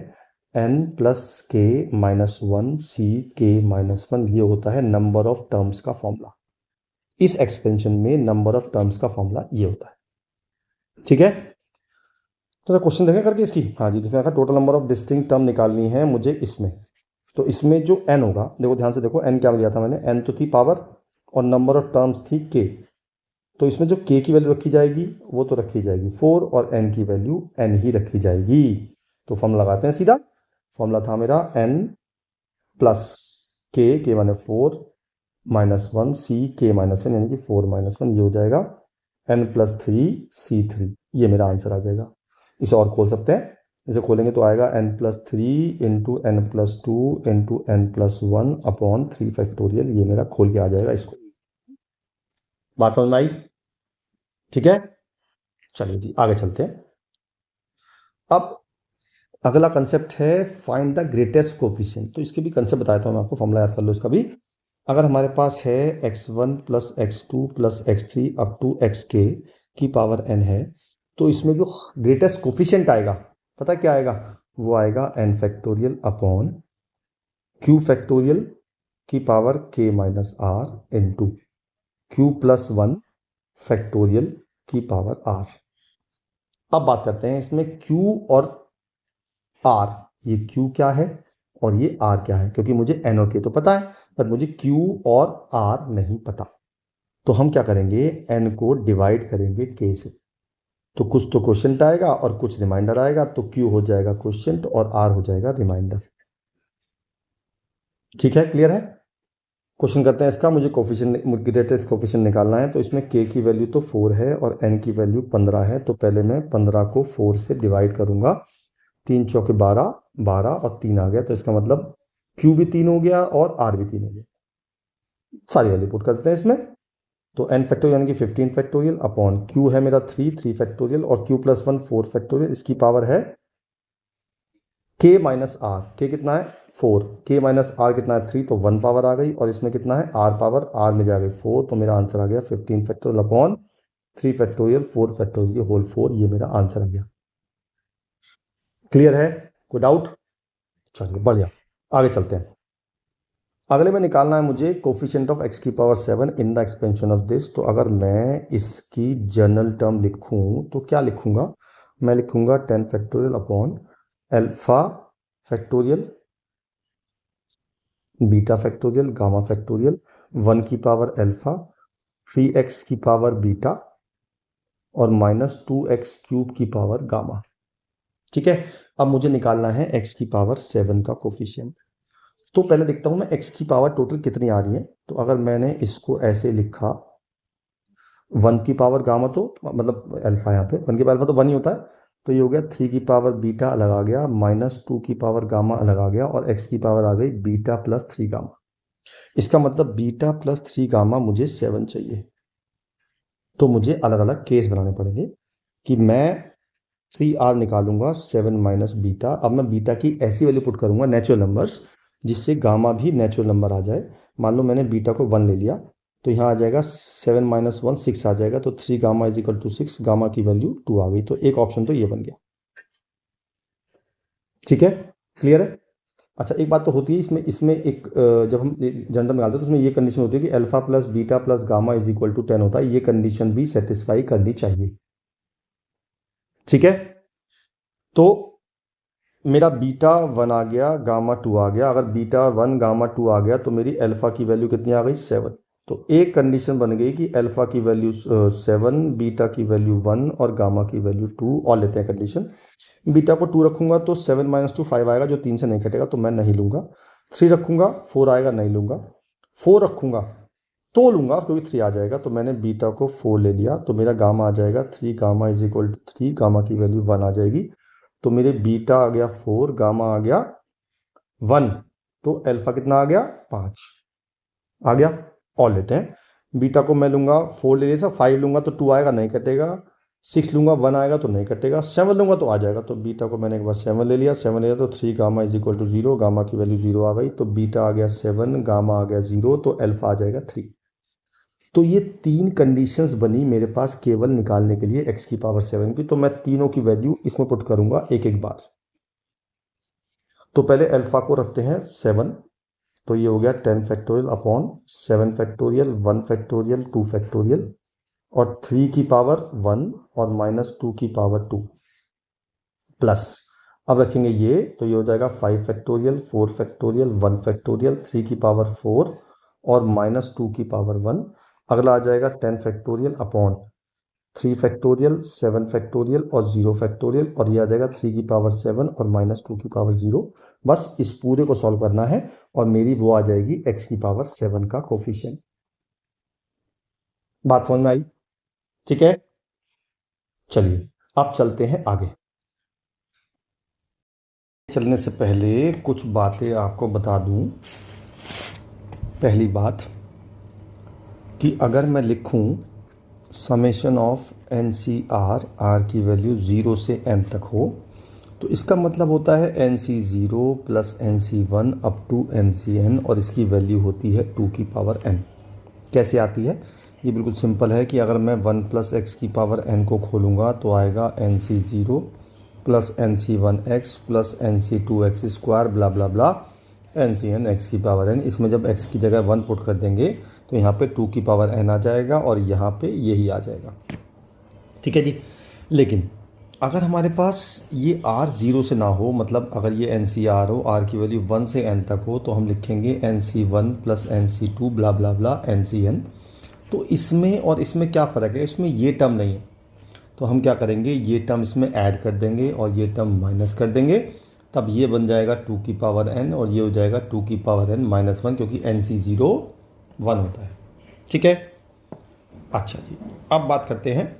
n + k - 1 c k - 1, ये होता है नंबर ऑफ टर्म्स का फॉर्मूला। इस एक्सपेंशन में नंबर ऑफ टर्म्स का फॉर्मूला ये होता है, ठीक है। तो क्वेश्चन देखें करके इसकी, हाँ जी, जिसमें total number of distinct term निकालनी है मुझे इसमें, तो इसमें जो n होगा, देखो ध्यान से देखो, n क्या दिया था मैंने, n तो थी पावर और नंबर ऑफ टर्म्स थी k, तो इसमें जो k की वैल्यू रखी जाएगी वो तो रखी जाएगी 4, और n की वैल्यू n ही रखी जाएगी। तो फॉर्मूला लगाते हैं सीधा, फॉर्मूला था मेरा n + k माने 4 - 1 c k - 1, यानी कि 4 - 1, ये हो जाएगा n + 3 c3, ये मेरा आंसर आ जाएगा। इसे और खोल सकते हैं, इसे खोलेंगे तो आएगा n + 3 × n + 2 × n + 1 upon 3 factorial, ये मेरा खोल के आ जाएगा इसको। बात समझ में आई? ठीक है, चलिए जी आगे चलते हैं। अब अगला कंसेप्ट है फाइंड द ग्रेटेस्ट कोफिशिएंट। तो इसके भी कंसेप्ट बताया था मैं आपको, फॉर्मूला याद कर लो इसका भी। अगर हमारे पास है x1 + x2 + x3 up to xk की पावर n है, तो इसमें जो ग्रेटेस्ट कोफिशिएंट आएगा, पता क्या आएगा, वो आएगा n factorial upon q factorial की power k - r into q + 1 factorial की पावर r। अब बात करते हैं इसमें q और r, ये q क्या है और ये r क्या है, क्योंकि मुझे n और k तो पता है, पर मुझे q और r नहीं पता। तो हम क्या करेंगे, n को डिवाइड करेंगे k से, तो कुछ तो क्वेश्चन आएगा और कुछ रिमाइंडर आएगा, तो q हो जाएगा क्वेश्चन और r हो जाएगा रिमाइंडर। ठीक है, क्लियर है? क्वेश्चन करते हैं इसका, मुझे कोफिशिएंट, ग्रेटेस्ट कोफिशिएंट निकालना है। तो इसमें k की वैल्यू तो 4 है और n की वैल्यू 15 है, तो पहले मैं 15 को 4 से डिवाइड करूंगा, 3 चौके 12, 12 और 3 आ गया, तो इसका मतलब q भी 3 हो गया और r भी 3 हो गया। सारी वैल्यू पुट करते हैं इसमें, तो n फैक्टोरियल यानी कि 15 फैक्टोरियल अपॉन q है मेरा 3 फैक्टोरियल और q + 1 4 फैक्टोरियल, इसकी पावर है k - r, k कितना है 4, k - r कितना है 3, तो 1 पावर आ गई, और इसमें कितना है r पावर, r में जा गई 4, तो मेरा आंसर आ गया 15 factorial upon 3 factorial 4 factorial whole 4, ये मेरा आंसर आ गया। क्लियर है, कोई डाउट? चलिए बढ़िया, आगे चलते हैं। अगले में निकालना है मुझे कोफिशिएंट ऑफ x की power 7 in the expansion of this. तो अगर मैं इसकी जनरल टर्म लिखूं तो क्या लिखूंगा, मैं लिखूंगा 10 factorial upon alpha factorial, beta factorial, gamma factorial, 1 की पावर अल्फा, 3x की पावर बीटा और -2x³ की पावर गामा। ठीक है, अब मुझे निकालना है x की पावर 7 का कोफिशिएंट। तो पहले देखता हूं मैं x की पावर टोटल कितनी आ रही है। तो अगर मैंने इसको ऐसे लिखा 1 की पावर गामा, तो मतलब अल्फा, यहाँ पे 1 की पावर अल्फा तो 1 ही होता है, तो ये हो गया 3 की पावर बीटा अलग आ गया, -2 की पावर गामा अलग आ गया, और x की पावर आ गई बीटा + 3 गामा। इसका मतलब बीटा + 3 गामा मुझे 7 चाहिए, तो मुझे अलग अलग केस बनाने पड़ेंगे कि मैं 3r निकालूंगा 7 - बीटा। अब मैं बीटा की ऐसी वैल्यू पुट करूंगा नेचुरल नंबर्स, जिससे गामा भी नेचुरल नंबर आ जाए। मान लो मैंने बीटा को 1 ले लिया, तो यहाँ आ जाएगा 7 - 1 6 आ जाएगा, तो 3 गामा = 6, गामा की वैल्यू 2 आ गई। तो एक ऑप्शन तो ये बन गया। ठीक है, क्लियर है? अच्छा, एक बात तो होती है इसमें, एक जब हम जनरल निकालते हैं तो उसमें ये कंडीशन होती है कि अल्फा + बीटा + गामा = 10 होता है, ये कंडीशन भी सेटिस्फाई करनी चाहिए। ठीक है, तो मेरा बीटा 1 आ गया, गामा 2 आ गया। अगर बीटा 1 गामा 2 आ गया तो मेरी अल्फा की वैल्यू कितनी आ गई 7। तो एक कंडीशन बन गई कि अल्फा की वैल्यू 7, बीटा की वैल्यू 1 और गामा की वैल्यू 2। और लेते हैं कंडीशन, बीटा को 2 रखूंगा तो 7 - 2 5 आएगा, जो 3 से नहीं कटेगा, तो मैं नहीं लूंगा। 3 रखूंगा 4 आएगा, नहीं लूंगा। 4 रखूंगा तो लूंगा क्योंकि 3 आ जाएगा, तो मैंने बीटा को 4 ले लिया, तो मेरा गामा आ जाएगा 3 गामा = 3, गामा की वैल्यू 1 आ जाएगी। तो मेरे बीटा आ गया 4, गामा आ गया 1, तो अल्फा कितना आ गया 5 आ गया। और लेते हैं, बीटा को मैं लूंगा 4 ले लिया, 5 लूंगा तो 2 आएगा, नहीं कटेगा। 6 लूँगा 1 आएगा तो नहीं कटेगा, 7 लूँगा तो आ जाएगा। तो बीटा को मैंने एक बार 7 ले लिया, 7 लिया तो 3 gamma is equal to 0, gamma की वैल्यू 0 आ गई, तो बीटा आ गया 7, गामा आ गया 0, तो अल्फा आ जाएगा 3। तो ये 3 कंडीशंस बनी मेरे पास केवल निकालने के लिए x की पावर 7 की। तो मैं तीनों की वैल्यू इसमें पुट करूंगा एक एक बार। तो पहले अल्फा को रखते हैं 7, तो ये हो गया 10 factorial upon 7 factorial, 1 factorial, 2 factorial, और 3 की पावर 1 और -2 की पावर 2 प्लस, अब रखेंगे ये, तो ये हो जाएगा 5 फैक्टोरियल, 4 फैक्टोरियल, 1 फैक्टोरियल, 3 की पावर 4 और -2 की पावर 1। अगला आ जाएगा 10 फैक्टोरियल अपॉन 3 फैक्टोरियल, 7 फैक्टोरियल और 0 फैक्टोरियल, और ये आ जाएगा 3 की पावर 7 और -2 की पावर 0। बस इस पूरे को सॉल्व करना है और मेरी वो आ जाएगी x की पावर 7 का कोफिशिएंट। बात समझ में आई? ठीक है, चलिए अब चलते हैं आगे। चलने से पहले कुछ बातें आपको बता दूं। पहली बात कि अगर मैं लिखूं summation of n C R की वैल्यू 0 से n तक हो, तो इसका मतलब होता है n C 0 plus N C 1 up to n C n, और इसकी वैल्यू होती है 2 की पावर n। कैसे आती है? ये बिल्कुल सिंपल है कि अगर मैं 1 प्लस एक्स की पावर n को खोलूँगा तो आएगा N C 0 plus N C 1 X plus N C 2 X square blah blah blah N C N X की पावर n। इसमें जब x की जगह 1 पुट कर देंगे तो यहाँ पे 2 की पावर n आ जाएगा और यहाँ पे यही आ जाएगा। ठीक है जी। लेकिन अगर हमारे पास ये r 0 से ना हो, मतलब अगर ये एन सी आर हो, r की वैल्यू 1 से n तक हो, तो हम लिखेंगे एन सी 1 plus N C 2 blah blah blah N C n. तो इसमें और इसमें क्या फ़र्क है? इसमें ये टर्म नहीं है, तो हम क्या करेंगे, ये टर्म इसमें ऐड कर देंगे और ये टर्म माइनस कर देंगे, तब ये बन जाएगा 2 की पावर n और ये हो जाएगा 2 की पावर n माइनस 1, क्योंकि एन सी 0 1 होता है। ठीक है, अच्छा जी। अब बात करते हैं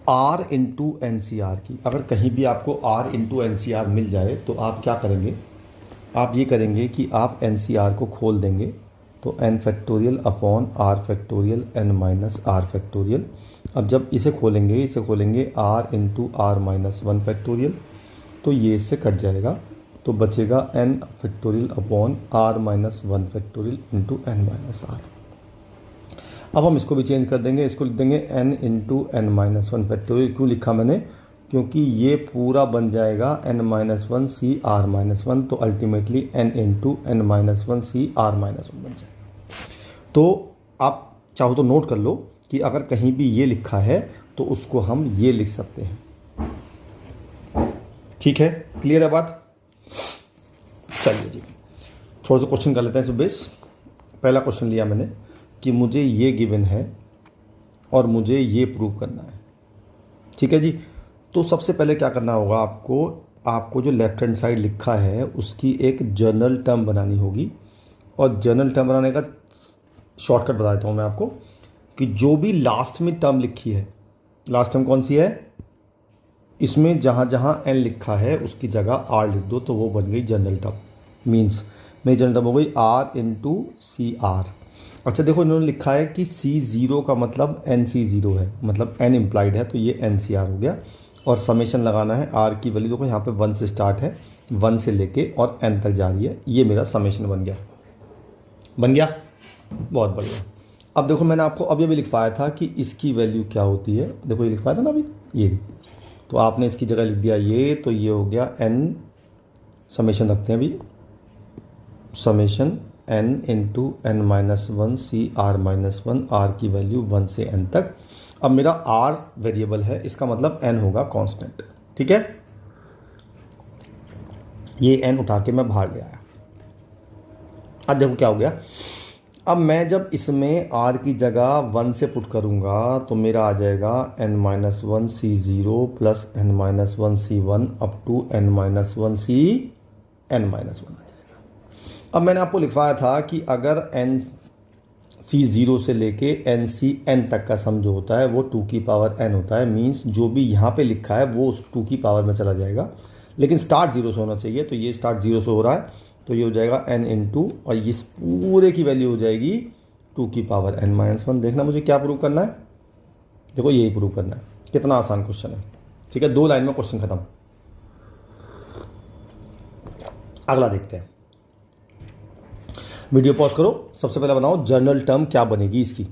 r into N C R की। अगर कहीं भी आपको r into N C R मिल जाए तो आप क्या करेंगे, आप ये करेंगे कि आप एन सी आर को खोल देंगे, तो n factorial upon r factorial n minus r factorial. अब जब इसे खोलेंगे r into r minus 1 factorial, तो ये इससे कट जाएगा, तो बचेगा n factorial upon r minus 1 factorial into n minus r। अब हम इसको भी चेंज कर देंगे, इसको लिख देंगे n into n minus 1 factorial. क्यों लिखा मैंने? क्योंकि ये पूरा बन जाएगा n minus 1 C r minus 1, तो ultimately n into n minus 1 C r minus 1 बन जाएगा। तो आप चाहो तो नोट कर लो कि अगर कहीं भी ये लिखा है तो उसको हम ये लिख सकते हैं। ठीक है, क्लियर है बात? चलिए जी, थोड़ा सा क्वेश्चन कर लेते हैं। बेस पहला क्वेश्चन लिया मैंने कि मुझे ये गिवन है और मुझे ये प्रूव करना है। ठीक है जी। तो सबसे पहले क्या करना होगा, आपको जो लेफ्ट हैंड साइड लिखा है उसकी एक जनरल टर्म बनानी होगी, और जनरल टर्म बनाने का शॉर्टकट बता देता हूँ मैं आपको कि जो भी लास्ट में टर्म लिखी है, लास्ट टर्म कौन सी है, इसमें जहाँ जहाँ n लिखा है उसकी जगह r लिख दो, तो वो बन गई जनरल टर्म। मीन्स मेरी जनरल टर्म हो गई r इंटू सी आर। अच्छा देखो, इन्होंने लिखा है कि C0 का मतलब NC0 है, मतलब n इम्प्लाइड है, तो ये NCR हो गया। और समेशन लगाना है r की वैल्यू, देखो यहाँ पे 1 से स्टार्ट है, 1 से लेके और n तक जा रही है। ये मेरा समेशन बन गया। बहुत बढ़िया। अब देखो, मैंने आपको अब ये भी लिखवाया था कि इसकी वैल्यू क्या होती है। देखो ये लिखवाया था ना अभी, ये, तो आपने इसकी जगह लिख दिया ये, तो ये हो गया n, समेशन रखते हैं अभी, summation n into n minus 1 C r minus 1, r की वैल्यू 1 से n तक। अब मेरा r वेरिएबल है, इसका मतलब n होगा कांस्टेंट। ठीक है, ये n उठा के मैं बाहर ले आया। अब देखो क्या हो गया, अब मैं जब इसमें r की जगह 1 से पुट करूंगा तो मेरा आ जाएगा n minus 1 C 0 plus n minus 1 C 1 up to n minus 1 C n minus 1 आ जाएगा। अब मैंने आपको लिखवाया था कि अगर n सी 0 से लेके n सी n तक का सम जो होता है वो 2 की पावर n होता है। मीन्स जो भी यहाँ पे लिखा है वो उस 2 की पावर में चला जाएगा, लेकिन स्टार्ट 0 से होना चाहिए। तो ये स्टार्ट 0 से हो रहा है, तो ये हो जाएगा n इंटू, और इस पूरे की वैल्यू हो जाएगी 2 की पावर n माइनस 1। देखना मुझे क्या प्रूव करना है, देखो यही प्रूव करना है। कितना आसान क्वेश्चन है, ठीक है। 2 लाइन में क्वेश्चन खत्म। अगला देखते हैं। वीडियो पॉज करो, सबसे पहले बनाओ जनरल टर्म क्या बनेगी इसकी।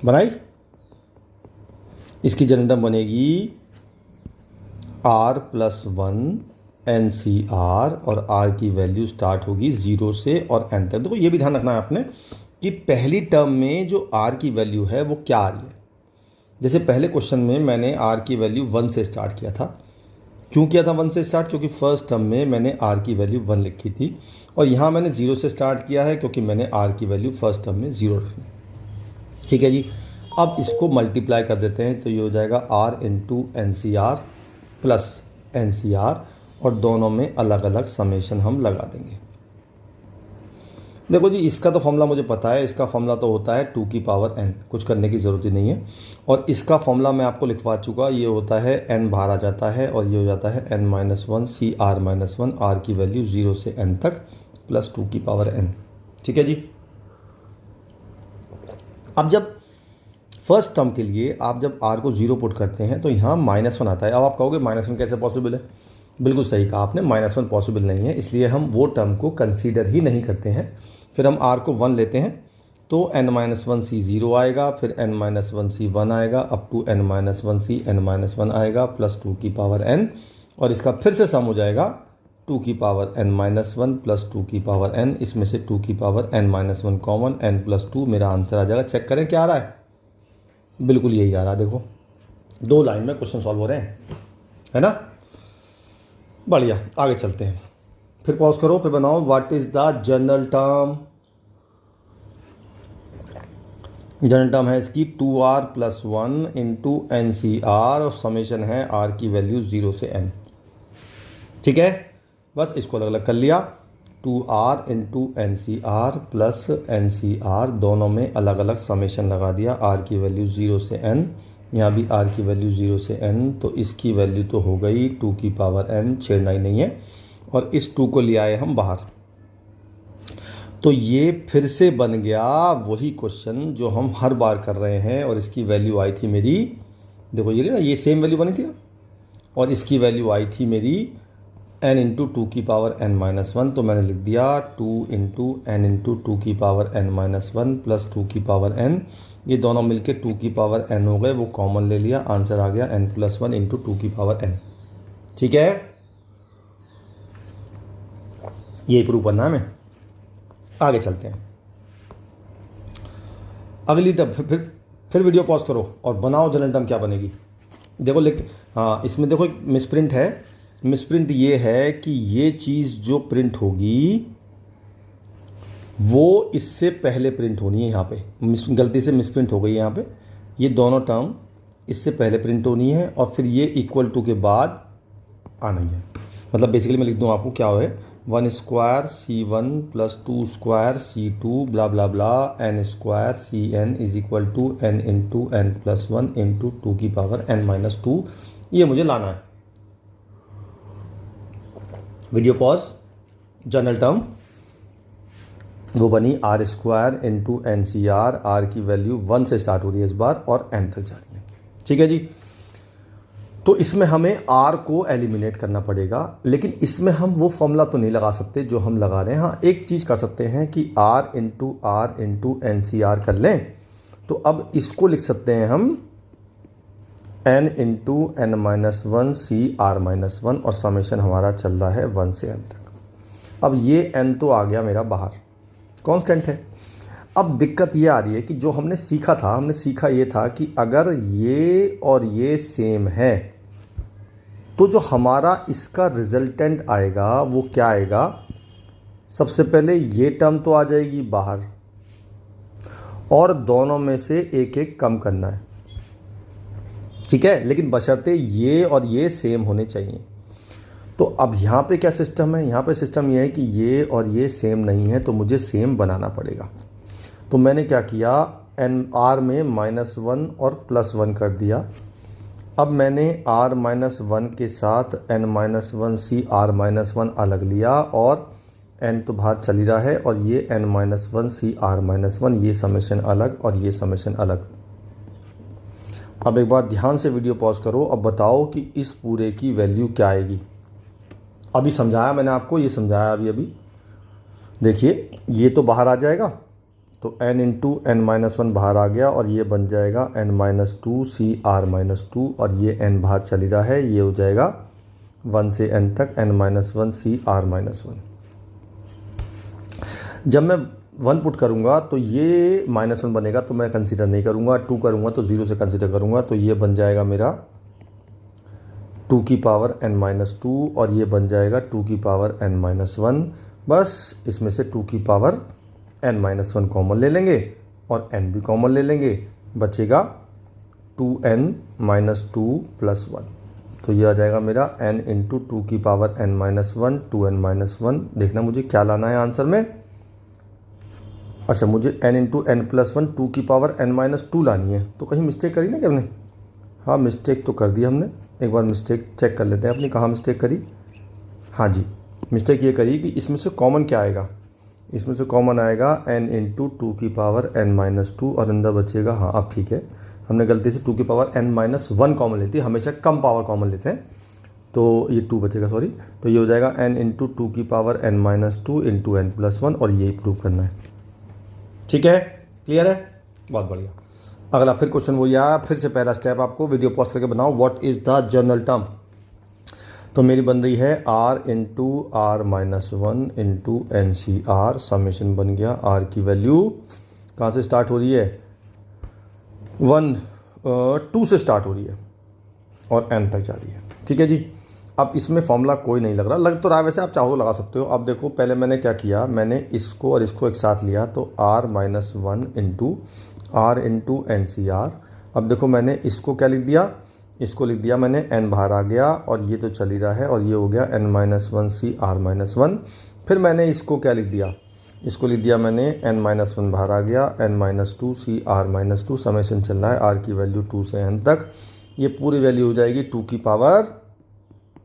बनाई? इसकी जनरल टर्म बनेगी r+1 NCR और r की वैल्यू स्टार्ट होगी 0 से और n तक। देखो ये भी ध्यान रखना है आपने कि पहली टर्म में जो r की वैल्यू है वो क्या आ रही है। जैसे पहले क्वेश्चन में मैंने r की वैल्यू 1 से स्टार्ट किया था। क्यों किया था 1 से स्टार्ट? क्योंकि फर्स्ट टर्म में मैंने r की वैल्यू 1 लिखी थी, और यहाँ मैंने 0 से स्टार्ट किया है क्योंकि मैंने r की वैल्यू फर्स्ट टर्म में 0 रखनी। ठीक है जी। अब इसको मल्टीप्लाई कर देते हैं तो ये हो जाएगा r into NCR plus NCR, और दोनों में अलग अलग समेशन हम लगा देंगे। देखो जी, इसका तो फॉर्मूला मुझे पता है। इसका फॉर्मूला तो होता है 2 की पावर n, कुछ करने की ज़रूरत ही नहीं है। और इसका फॉर्मूला मैं आपको लिखवा चुका, ये होता है n बाहर आ जाता है और ये हो जाता है n-1 CR-1, r की वैल्यू 0 से n तक प्लस 2 की पावर n। ठीक है जी। अब जब फर्स्ट टर्म के लिए आप जब r को 0 पुट करते हैं तो यहाँ -1 आता है। अब आप कहोगे -1 कैसे पॉसिबल है? बिल्कुल सही कहा आपने, -1 पॉसिबल नहीं है, इसलिए हम वो टर्म को कंसीडर ही नहीं करते हैं। फिर हम r को 1 लेते हैं तो n-1 C0 आएगा, फिर n-1 C1 आएगा, up to n-1 C n-1 आएगा प्लस 2 की पावर n, और इसका फिर से सम हो जाएगा 2 की पावर n-1 प्लस 2 की पावर n। इसमें से 2 की power n-1 common, n plus 2 मेरा आंसर आ जाएगा। चेक करें क्या आ रहा है, बिल्कुल यही आ रहा है। देखो 2 लाइन में क्वेश्चन सॉल्व हो रहे हैं, है ना। बढ़िया, आगे चलते हैं। फिर पॉज करो, फिर बनाओ what is the general term. General term है इसकी 2r+1 इंटू NCR और समेशन है r की वैल्यू 0 से n। ठीक है, बस इसको अलग अलग कर लिया। 2r into NCR plus NCR, दोनों में अलग अलग समेशन लगा दिया। r की वैल्यू 0 से n, यहाँ भी r की वैल्यू 0 से n, तो इसकी वैल्यू तो हो गई 2 की पावर n, छेड़ना ही नहीं है। और इस 2 को ले आए हम बाहर, तो ये फिर से बन गया वही क्वेश्चन जो हम हर बार कर रहे हैं। और इसकी वैल्यू आई थी मेरी, देखो ये ना, ये सेम वैल्यू बनी थी ना, और इसकी वैल्यू आई थी मेरी n इंटू 2 की पावर n-1, तो मैंने लिख दिया 2 इंटू n इंटू 2 की पावर n-1 प्लस 2 की पावर n। ये दोनों मिलके 2 की पावर n हो गए, वो कॉमन ले लिया, आंसर आ गया n+1 इंटू 2 की पावर n। ठीक है, ये प्रूव करना है हमें। आगे चलते हैं। अगली तब फिर वीडियो पॉज करो और बनाओ जनरल टर्म क्या बनेगी। देखो हाँ, इसमें देखो एक मिसप्रिंट है। मिसप्रिंट ये है कि ये चीज़ जो प्रिंट होगी वो इससे पहले प्रिंट होनी है। यहाँ पे गलती से मिसप्रिंट हो गई है। यहाँ पे ये दोनों टर्म इससे पहले प्रिंट होनी है और फिर ये इक्वल टू के बाद आना ही है। मतलब बेसिकली मैं लिख दूँ आपको क्या है, 1 square C1 plus 2 square C2 blah blah blah n square Cn is equal to n into n+1 into 2 की पावर n-2। ये मुझे लाना है। Video pause. जनरल टर्म वो बनी r square into NCR, r की वैल्यू 1 से स्टार्ट हो रही है इस बार और n तक जा रही है। ठीक है जी। तो इसमें हमें r को एलिमिनेट करना पड़ेगा, लेकिन इसमें हम वो फॉर्मूला तो नहीं लगा सकते जो हम लगा रहे हैं। हाँ, एक चीज़ कर सकते हैं कि r इंटू NCR कर लें, तो अब इसको लिख सकते हैं हम n इंटू n-1 CR-1, और समेशन हमारा चल रहा है 1 से n तक। अब ये n तो आ गया मेरा बाहर, कांस्टेंट है। अब दिक्कत ये आ रही है कि जो हमने सीखा था, हमने सीखा ये था कि अगर ये और ये सेम है तो जो हमारा इसका रिजल्टेंट आएगा वो क्या आएगा, सबसे पहले ये टर्म तो आ जाएगी बाहर और दोनों में से एक एक कम करना है। ठीक है, लेकिन बशर्ते ये और ये सेम होने चाहिए। तो अब यहाँ पे क्या सिस्टम है, यहाँ पे सिस्टम ये है कि ये और ये सेम नहीं है, तो मुझे सेम बनाना पड़ेगा। तो मैंने क्या किया, r में -1 और +1 कर दिया। अब मैंने r-1 के साथ n-1 CR-1 अलग लिया और एन तो बाहर चल ही रहा है और ये n-1 CR-1, ये समेशन अलग और ये समेशन अलग। अब एक बार ध्यान से वीडियो पॉज करो, अब बताओ कि इस पूरे की वैल्यू क्या आएगी। अभी समझाया मैंने आपको, ये समझाया अभी देखिए, ये तो बाहर आ जाएगा तो n इंटू n-1 बाहर आ गया और ये बन जाएगा n-2 CR-2 और ये n बाहर चल ही रहा है, ये हो जाएगा 1 से n तक n-1 CR-1। जब मैं 1 पुट करूँगा तो ये -1 बनेगा तो मैं कंसीडर नहीं करूँगा, 2 करूँगा तो 0 से कंसीडर करूँगा, तो ये बन जाएगा मेरा 2 की पावर n-2 और ये बन जाएगा 2 की पावर n-1। बस इसमें से 2 की पावर n-1 कॉमन ले लेंगे और n भी कॉमन ले लेंगे, बचेगा 2n-2 + 1। तो ये आ जाएगा मेरा n इंटू 2 की पावर n-1 2n-1। देखना मुझे क्या लाना है आंसर में। अच्छा, मुझे n इंटू n+1 2 की पावर n-2 लानी है, तो कहीं मिस्टेक करी ना क्या हमने? हाँ, मिस्टेक तो कर दी हमने। एक बार मिस्टेक चेक कर लेते हैं अपनी, कहाँ मिस्टेक करी। हाँ जी, मिस्टेक ये करी कि इसमें से कॉमन क्या आएगा। इसमें से कॉमन आएगा n इंटू 2 की पावर n-2 और अंदर बचेगा, हाँ अब ठीक है, हमने गलती से 2 की पावर n-1 कॉमन लेती है, हमेशा कम पावर कॉमन लेते हैं, तो ये 2 बचेगा, सॉरी। तो ये हो जाएगा n इंटू 2 की पावर n-2 इंटू n+1 और यही प्रूव करना है। ठीक है, क्लियर है, बहुत बढ़िया। अगला फिर क्वेश्चन वो आया, फिर से पहला स्टेप आपको वीडियो पॉज करके बनाओ। What is the general term? तो मेरी बन रही है r into r-1 into NCR, summation बन गया। r की वैल्यू कहाँ से स्टार्ट हो रही है? 2 से स्टार्ट हो रही है और n तक जा रही है। ठीक है जी। अब इसमें फॉर्मूला कोई नहीं लग रहा, लग तो रहा है वैसे, आप चाहो तो लगा सकते हो। अब देखो, पहले मैंने क्या किया, मैंने इसको और इसको एक साथ लिया, तो r-1 into r into NCR। अब देखो मैंने इसको क्या लिख दिया, इसको लिख दिया मैंने n बाहर आ गया और ये तो चल ही रहा है और ये हो गया n-1 CR-1। फिर मैंने इसको क्या लिख दिया, इसको लिख दिया मैंने n-1 बाहर आ गया, n-2 CR-2, समेशन चल रहा है r की वैल्यू 2 से n तक, ये पूरी वैल्यू हो जाएगी 2 की पावर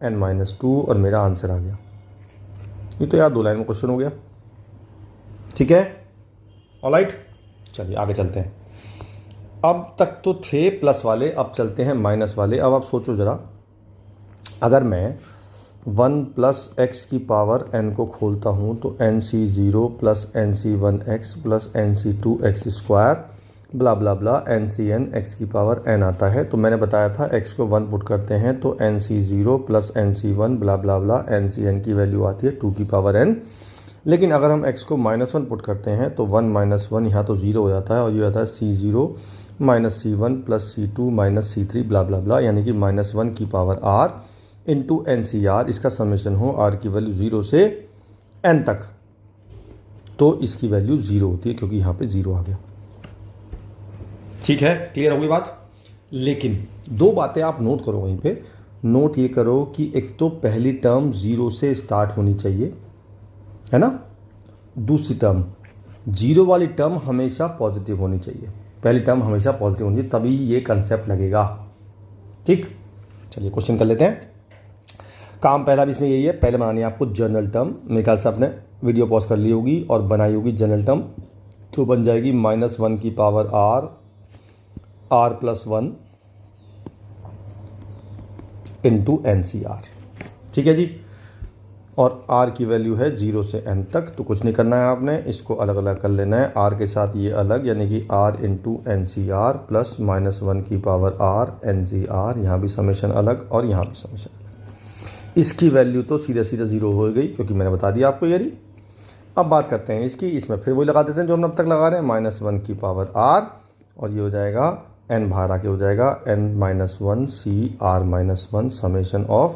n-2 और मेरा आंसर आ गया। ये तो यार 2 लाइन में क्वेश्चन हो गया। ठीक है, ऑलराइट, चलिए आगे चलते हैं। अब तक तो थे प्लस वाले, अब चलते हैं माइनस वाले। अब आप सोचो ज़रा, अगर मैं 1 प्लस x की पावर n को खोलता हूँ तो nc0 plus nc1x plus nc2x² ब्ला ब्ला ब्ला ncn x की पावर n आता है। तो मैंने बताया था x को 1 पुट करते हैं तो nc0 प्लस nc1 ब्ला ब्ला ब्ला ncn की वैल्यू आती है 2 की पावर n। लेकिन अगर हम x को -1 पुट करते हैं तो 1 - 1 यहाँ तो 0 हो जाता है और ये आता है c0 minus c1 plus c2 minus c3 ब्ला ब्ला ब्ला, यानी कि -1 की पावर r इंटू NCR, इसका समेशन हो r की वैल्यू 0 से n तक, तो इसकी वैल्यू 0 होती है क्योंकि यहाँ पे 0 आ गया। ठीक है, क्लियर हो गई बात। लेकिन 2 बातें आप नोट करो वहीं पे। नोट ये करो कि एक तो पहली टर्म 0 से स्टार्ट होनी चाहिए, है ना। दूसरी टर्म 0 वाली टर्म हमेशा पॉजिटिव होनी चाहिए, पहली टर्म हमेशा पॉजिटिव होनी चाहिए, तभी ये कंसेप्ट लगेगा। ठीक, चलिए क्वेश्चन कर लेते हैं। काम पहला भी इसमें यही है, पहले बनानी है आपको जनरल टर्म। मेरे ख्याल से आपने वीडियो पॉज कर ली होगी और बनाई होगी जनरल टर्म, तो बन जाएगी -1 की पावर r+1 इंटू NCR। ठीक है जी, और r की वैल्यू है 0 से n तक, तो कुछ नहीं करना है आपने, इसको अलग अलग कर लेना है। r के साथ ये अलग, यानी कि r इंटू NCR प्लस -1 की पावर r NCR, यहाँ भी समेशन अलग और यहाँ भी समेशन अलग। इसकी वैल्यू तो सीधा सीधा 0 हो गई क्योंकि मैंने बता दिया आपको यारी। अब बात करते हैं इसकी, इसमें फिर वही लगा देते हैं जो हम अब तक लगा रहे हैं, -1 की पावर r और ये हो जाएगा n बाहर आके हो जाएगा n-1 CR-1 summation of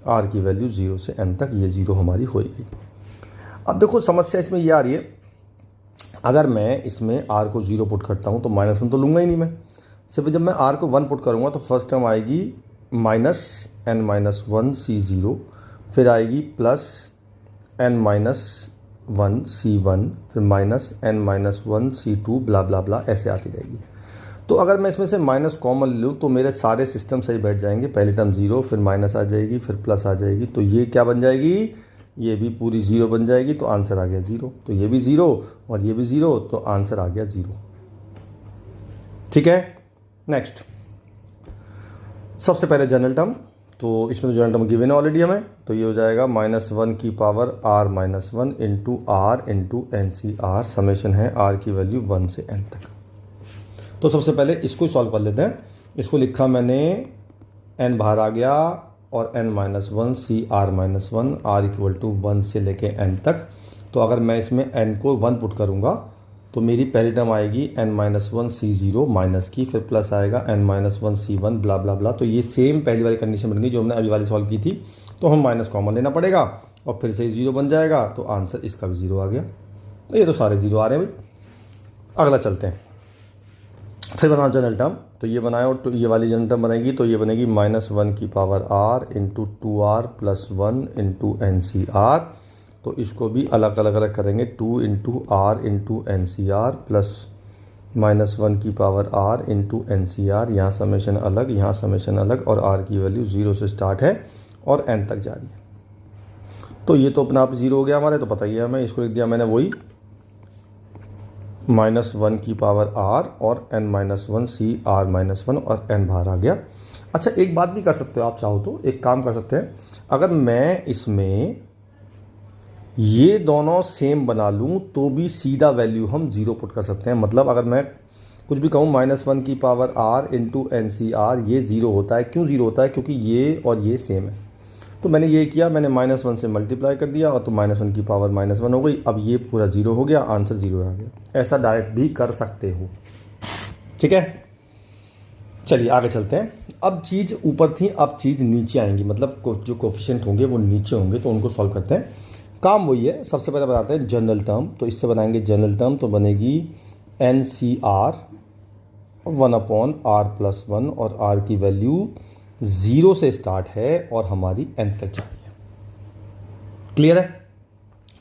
r की वैल्यू 0 से n तक, ये 0 हमारी हो गई। अब देखो समस्या इसमें ये आ रही है, अगर मैं इसमें r को 0 पुट करता हूँ तो -1 तो लूँगा ही नहीं मैं, सिर्फ जब मैं r को 1 पुट करूँगा तो फर्स्ट टर्म आएगी -n-1 C0, फिर आएगी प्लस n-1 C1, फिर -n-1 C2 ब्ला ब्ला ब्ला, ऐसे आती रहेगी। तो अगर मैं इसमें से माइनस कॉमन लूँ तो मेरे सारे सिस्टम सही बैठ जाएंगे। पहली टर्म 0, फिर माइनस आ जाएगी, फिर प्लस आ जाएगी, तो ये क्या बन जाएगी, ये भी पूरी ज़ीरो बन जाएगी, तो आंसर आ गया ज़ीरो। तो ये भी ज़ीरो और ये भी ज़ीरो, तो आंसर आ गया ज़ीरो। ठीक है, नेक्स्ट। सबसे पहले जनरल टर्म, तो इसमें तो जनरल टर्म गिवन है ऑलरेडी हमें, तो ये हो जाएगा -1 की power r-1 into r into N C r, summation है r की वैल्यू 1 से n तक। तो सबसे पहले इसको सॉल्व कर लेते हैं। इसको लिखा मैंने, n बाहर आ गया और n-1 C r-1 r equal to 1 से लेके n तक। तो अगर मैं इसमें n को 1 पुट करूँगा तो मेरी पहली टर्म आएगी n-1 c0 माइनस की, फिर प्लस आएगा n-1 c1 ब्ला ब्ला ब्ला। तो ये सेम पहली वाली कंडीशन बन गई जो हमने अभी वाली सॉल्व की थी। तो हम माइनस कॉमन लेना पड़ेगा और फिर से ज़ीरो बन जाएगा, तो आंसर इसका भी ज़ीरो आ गया। ये तो सारे ज़ीरो आ रहे हैं भाई। अगला चलते हैं, फिर बनाओ जनरल टर्म। तो ये बनाए और तो ये वाली जनरल टर्म बनेगी, तो ये बनेगी -1 की power r into 2r plus 1 into N C r. तो इसको भी अलग अलग करेंगे, 2 into r into N C r plus -1 की power r into N C r. यहाँ समेशन अलग, यहाँ समेशन अलग, और r की वैल्यू 0 से स्टार्ट है और n तक जा रही है। तो ये तो अपना आप 0 हो गया हमारे, तो पता ही है हमें। इसको लिख दिया मैंने वही -1 की पावर r और n-1 सी r-1 और n बाहर आ गया। अच्छा, एक बात भी कर सकते हो आप चाहो तो, एक काम कर सकते हैं, अगर मैं इसमें ये दोनों सेम बना लूँ तो भी सीधा वैल्यू हम 0 पुट कर सकते हैं। मतलब अगर मैं कुछ भी कहूँ -1 की power r into N C r, ये 0 होता है। क्यों 0 होता है? क्योंकि ये और ये सेम है। तो मैंने ये किया, मैंने -1 से मल्टीप्लाई कर दिया और तो -1 की पावर -1 हो गई। अब ये पूरा 0 हो गया, आंसर 0 आ गया। ऐसा डायरेक्ट भी कर सकते हो, ठीक है। चलिए आगे चलते हैं। अब चीज़ ऊपर थी, अब चीज़ नीचे आएंगी, मतलब जो कोफिशिएंट होंगे वो नीचे होंगे, तो उनको सॉल्व करते हैं। काम वही है। सबसे पहले बनाते हैं जनरल टर्म। तो इससे बनाएंगे जनरल टर्म, तो बनेगी एन सी आर 1/r+1 और r की वैल्यू 0 से स्टार्ट है और हमारी n तक जा रही है। क्लियर है?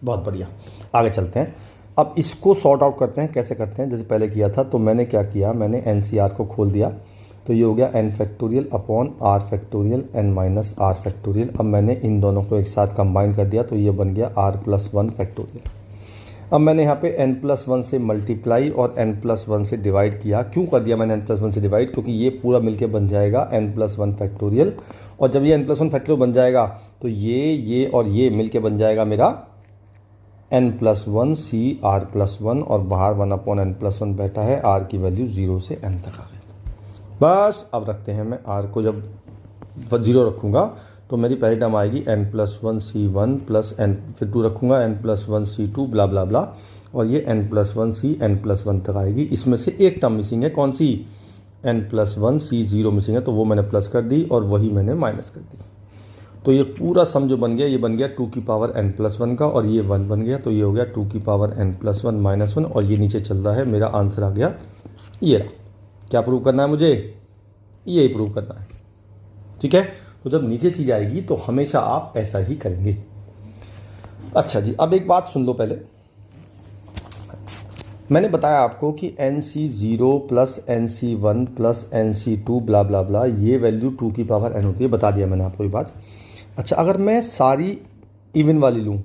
बहुत बढ़िया। आगे चलते हैं। अब इसको सॉर्ट आउट करते हैं। कैसे करते हैं? जैसे पहले किया था, तो मैंने क्या किया, मैंने एन सी आर को खोल दिया, तो ये हो गया n factorial upon r factorial n-r factorial. अब मैंने इन दोनों को एक साथ कंबाइन कर दिया, तो ये बन गया r+1 फैक्टोरियल। अब मैंने यहाँ पे n+1 से मल्टीप्लाई और n+1 से डिवाइड किया। क्यों कर दिया मैंने n+1 से डिवाइड? क्योंकि ये पूरा मिलके बन जाएगा n+1 फैक्टोरियल, और जब ये n+1 फैक्टोरियल बन जाएगा तो ये और ये मिलके बन जाएगा मेरा n+1 सी r+1, और बाहर 1/n+1 बैठा है, r की वैल्यू 0 से n तक आ गई। बस अब रखते हैं, मैं r को जब 0 रखूँगा तो मेरी पहली टर्म आएगी n+1 c1 प्लस n, फिर 2 रखूँगा n+1 c2 ब्ला ब्ला ब्ला, और ये n+1 c n+1 तक आएगी। इसमें से एक टर्म मिसिंग है, कौन सी? n+1 c0 मिसिंग है, तो वो मैंने प्लस कर दी और वही मैंने माइनस कर दी। तो ये पूरा सम जो बन गया, ये बन गया 2 की पावर n+1 का, और ये 1 बन गया, तो ये हो गया 2 की पावर n+1 -1, और ये नीचे चल रहा है। मेरा आंसर आ गया ये रहा। क्या प्रूव करना है मुझे? यही प्रूव करना है, ठीक है। तो जब नीचे चीज़ आएगी तो हमेशा आप ऐसा ही करेंगे। अच्छा जी, अब एक बात सुन लो पहले। मैंने बताया आपको कि NC0 plus NC1 plus NC2 ब्ला ब्ला ब्ला, ये वैल्यू 2 की पावर n होती है। बता दिया मैंने आपको ये बात। अच्छा, अगर मैं सारी इवन वाली लूँ,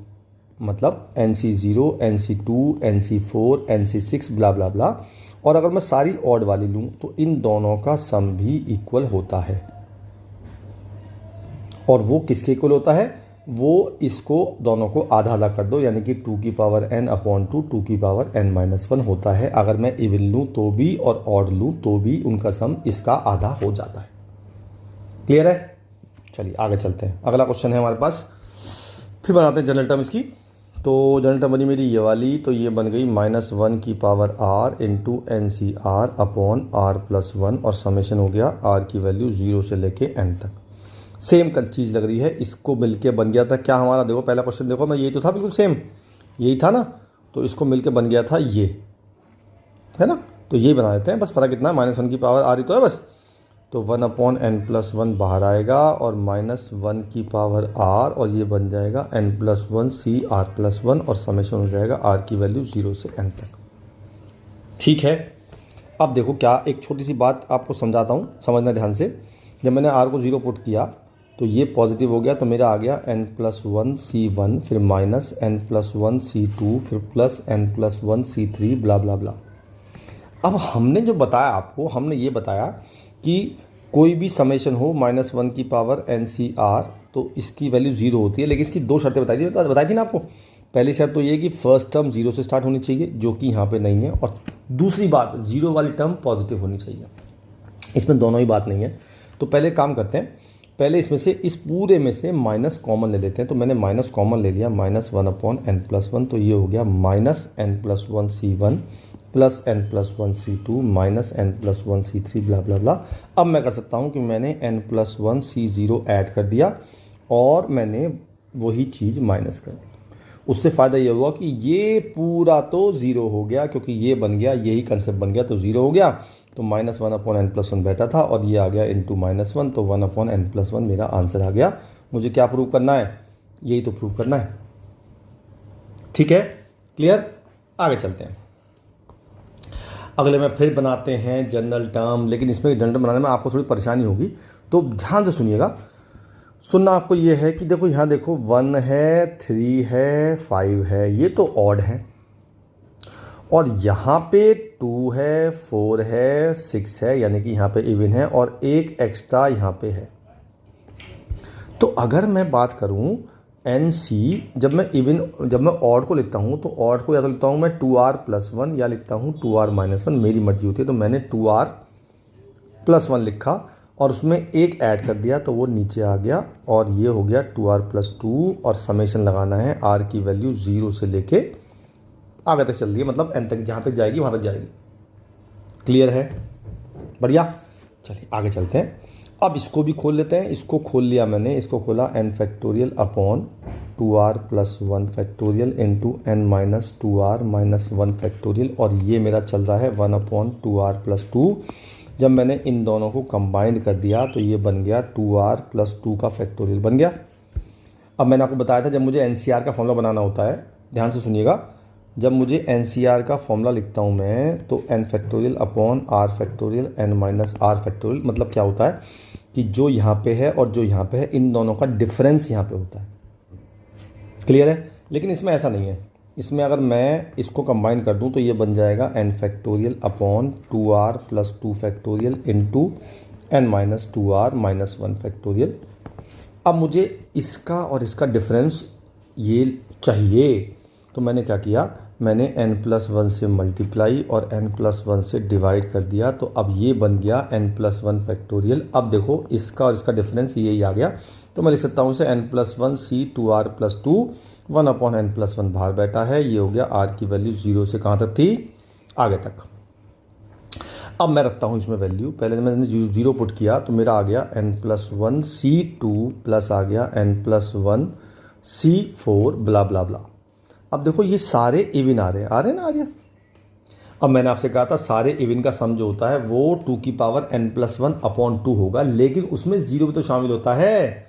मतलब NC0, NC2, NC4, NC6 ब्ला ब्ला ब्ला, और अगर मैं सारी ऑड वाली लूँ, तो इन दोनों का सम भी इक्वल होता है। और वो किसके इक्वल होता है? वो इसको दोनों को आधा आधा कर दो, यानी कि 2 की पावर n/2 2 की पावर n-1 होता है। अगर मैं इवन लूँ तो भी और ऑड लूँ तो भी उनका सम इसका आधा हो जाता है। क्लियर है? चलिए आगे चलते हैं। अगला क्वेश्चन है हमारे पास, फिर बनाते हैं जनरल टर्म इसकी। तो जनरल टर्म बनी मेरी ये वाली, तो ये बन गई -1 की power r into N C r upon r+1, और समेशन हो गया r की वैल्यू 0 से लेके n तक। सेम चीज़ लग रही है, इसको मिलके बन गया था क्या हमारा? देखो पहला क्वेश्चन देखो, मैं यही तो था, बिल्कुल सेम यही था ना। तो इसको मिलके बन गया था ये, है ना। तो यही बना देते हैं, बस फर्क इतना है, -1 की पावर आ रही तो है बस। तो 1/n+1 बाहर आएगा और -1 की पावर r, और ये बन जाएगा n+1 सी r+1, और समेशन हो जाएगा r की वैल्यू 0 से n तक। ठीक है। अब देखो क्या, एक छोटी सी बात आपको समझाता हूँ, समझना ध्यान से। जब मैंने r को 0 पुट किया तो ये पॉजिटिव हो गया, तो मेरा आ गया n+1 c1, फिर माइनस n+1 c2, फिर प्लस n+1 c3, ब्ला ब्ला ब्ला। अब हमने जो बताया आपको, हमने ये बताया कि कोई भी समेशन हो -1 की पावर NCR तो इसकी वैल्यू 0 होती है, लेकिन इसकी दो शर्तें बताई थी ना आपको। पहली शर्त तो ये कि फर्स्ट टर्म 0 से स्टार्ट होनी चाहिए, जो कि यहाँ पे नहीं है, और दूसरी बात 0 वाली टर्म पॉजिटिव होनी चाहिए। इसमें दोनों ही बात नहीं है। तो पहले काम करते हैं, पहले इसमें से इस पूरे में से माइनस कॉमन ले लेते हैं। तो मैंने माइनस कॉमन ले लिया, -1/n+1, तो ये हो गया -n+1 c1 plus n+1 c2 minus n+1 c3 ब्ला ब्ला ब्ला। अब मैं कर सकता हूँ कि मैंने n+1 c0 ऐड कर दिया और मैंने वही चीज़ माइनस कर दी। उससे फ़ायदा ये हुआ कि ये पूरा तो 0 हो गया, क्योंकि ये बन गया, यही कंसेप्ट बन गया, तो 0 हो गया। तो -1/n+1 बैठा था और ये आ गया इंटू -1, तो 1/n+1 मेरा आंसर आ गया। मुझे क्या प्रूव करना है? यही तो प्रूव करना है। ठीक है, क्लियर? आगे चलते हैं। अगले में फिर बनाते हैं जनरल टर्म, लेकिन इसमें जनरल टर्म बनाने में आपको थोड़ी परेशानी होगी, तो ध्यान से सुनिएगा। सुनना आपको ये है कि देखो यहाँ देखो 1 है, 3 है, 5 है, ये तो ऑड है, और यहाँ पे 2 है, 4 है, 6 है, यानी कि यहाँ पे इवन है, और एक एक्स्ट्रा यहाँ पे है। तो अगर मैं बात करूँ NC, जब मैं ऑड को लिखता हूँ तो ऑड को या तो लिखता हूँ मैं 2r+1 या लिखता हूँ 2r-1, मेरी मर्जी होती है। तो मैंने 2r+1 लिखा और उसमें एक ऐड कर दिया, तो वो नीचे आ गया और ये हो गया 2r+2, और समेशन लगाना है r की वैल्यू 0 से लेके आगे तक चल रही है, मतलब n तक, जहाँ तक जाएगी वहाँ तक जाएगी। क्लियर है? बढ़िया। चलिए आगे चलते हैं। अब इसको भी खोल लेते हैं। इसको खोल लिया मैंने, इसको खोला n(2r+1) इंटू n-2r-1, और ये मेरा चल रहा है 1/2r+2। जब मैंने इन दोनों को कंबाइंड कर दिया तो ये बन गया 2r+2 का फैक्टोरियल बन गया। अब मैंने आपको बताया था जब मुझे NCR का फॉर्मूला बनाना होता है, ध्यान से सुनिएगा, जब मुझे NCR का फॉर्मूला लिखता हूँ मैं, तो n(r)n-r, मतलब क्या होता है कि जो यहाँ पे है और जो यहाँ पे है, इन दोनों का डिफरेंस यहाँ पे होता है। क्लियर है? लेकिन इसमें ऐसा नहीं है। इसमें अगर मैं इसको कंबाइन कर दूं तो ये बन जाएगा n(2r+2) इंटू n-2r-1। अब मुझे इसका और इसका डिफरेंस ये चाहिए, तो मैंने क्या किया, मैंने n+1 से मल्टीप्लाई और n+1 से डिवाइड कर दिया, तो अब ये बन गया n+1। अब देखो इसका और इसका डिफरेंस यही आ गया, तो मैं लिख सकता हूँ इसे n+1 c2r+2, 1/n+1 बाहर बैठा है, ये हो गया r की वैल्यू 0 से कहाँ तक थी? आगे तक। अब मैं रखता हूँ इसमें वैल्यू, पहले मैंने 0 पुट किया तो मेरा आ गया n+1 c2 प्लस आ गया n+1 c4 ब्ला ब्ला ब्ला। अब देखो ये सारे इवन आ रहे हैं ना, आ रहे हैं। अब मैंने आपसे कहा था सारे इवन का सम जो होता है वो 2n+1/2 होगा, लेकिन उसमें 0 भी तो शामिल होता है।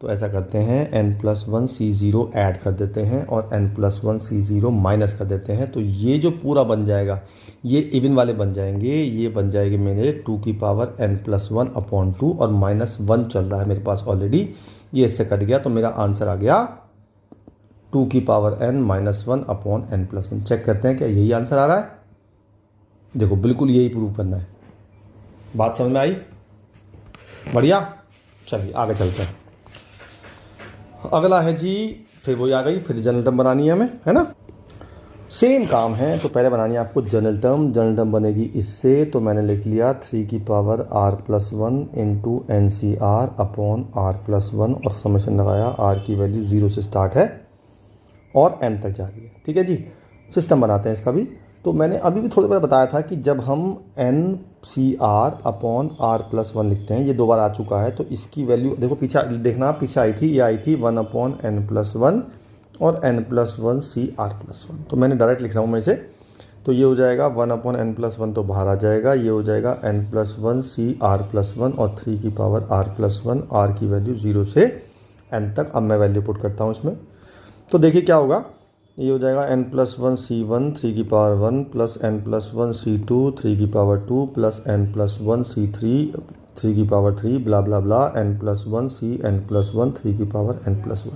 तो ऐसा करते हैं n+1 c0 ऐड कर देते हैं और n+1 c0 माइनस कर देते हैं, तो ये जो पूरा बन जाएगा ये इवन वाले बन जाएंगे, ये बन जाएंगे मेरे 2n+1/2, और -1 चल रहा है मेरे पास ऑलरेडी, ये इससे कट गया, तो मेरा आंसर आ गया 2n-1/n+1। चेक करते हैं क्या यही आंसर आ रहा है? देखो बिल्कुल यही प्रूव करना है। बात समझ में आई? बढ़िया। चलिए आगे चलते हैं। अगला है जी, फिर वही आ गई, फिर जनरल टर्म बनानी है हमें, है ना? सेम काम है। तो पहले बनानी है आपको जनरल टर्म बनेगी इससे, तो मैंने लिख लिया 3r+1 इंटू NCR/r+1, और समेशन लगाया, r की वैल्यू 0 से स्टार्ट है और n तक जा रही है। ठीक है जी, सिस्टम बनाते हैं इसका भी। तो मैंने अभी भी थोड़ी बार बताया था कि जब हम NCR/r+1 लिखते हैं, ये 2 बार आ चुका है, तो इसकी वैल्यू देखो पीछे देखना, पीछे आई थी, ये आई थी 1/n+1 और n+1 CR+1। तो मैंने डायरेक्ट लिख रहा हूँ मैं इसे, तो ये हो जाएगा 1/n+1 तो बाहर आ जाएगा, ये हो जाएगा n+1 CR+1 और 3r+1, r की वैल्यू 0 से n तक। अब मैं वैल्यू पुट करता हूँ इसमें, तो देखिए क्या होगा, ये हो जाएगा n+1 c1 3 plus n+1 c2 3 plus n+1 c3 3 की पावर 3 ब्ला ब्ला ब्ला n+1 c n+1 3 की पावर n+1।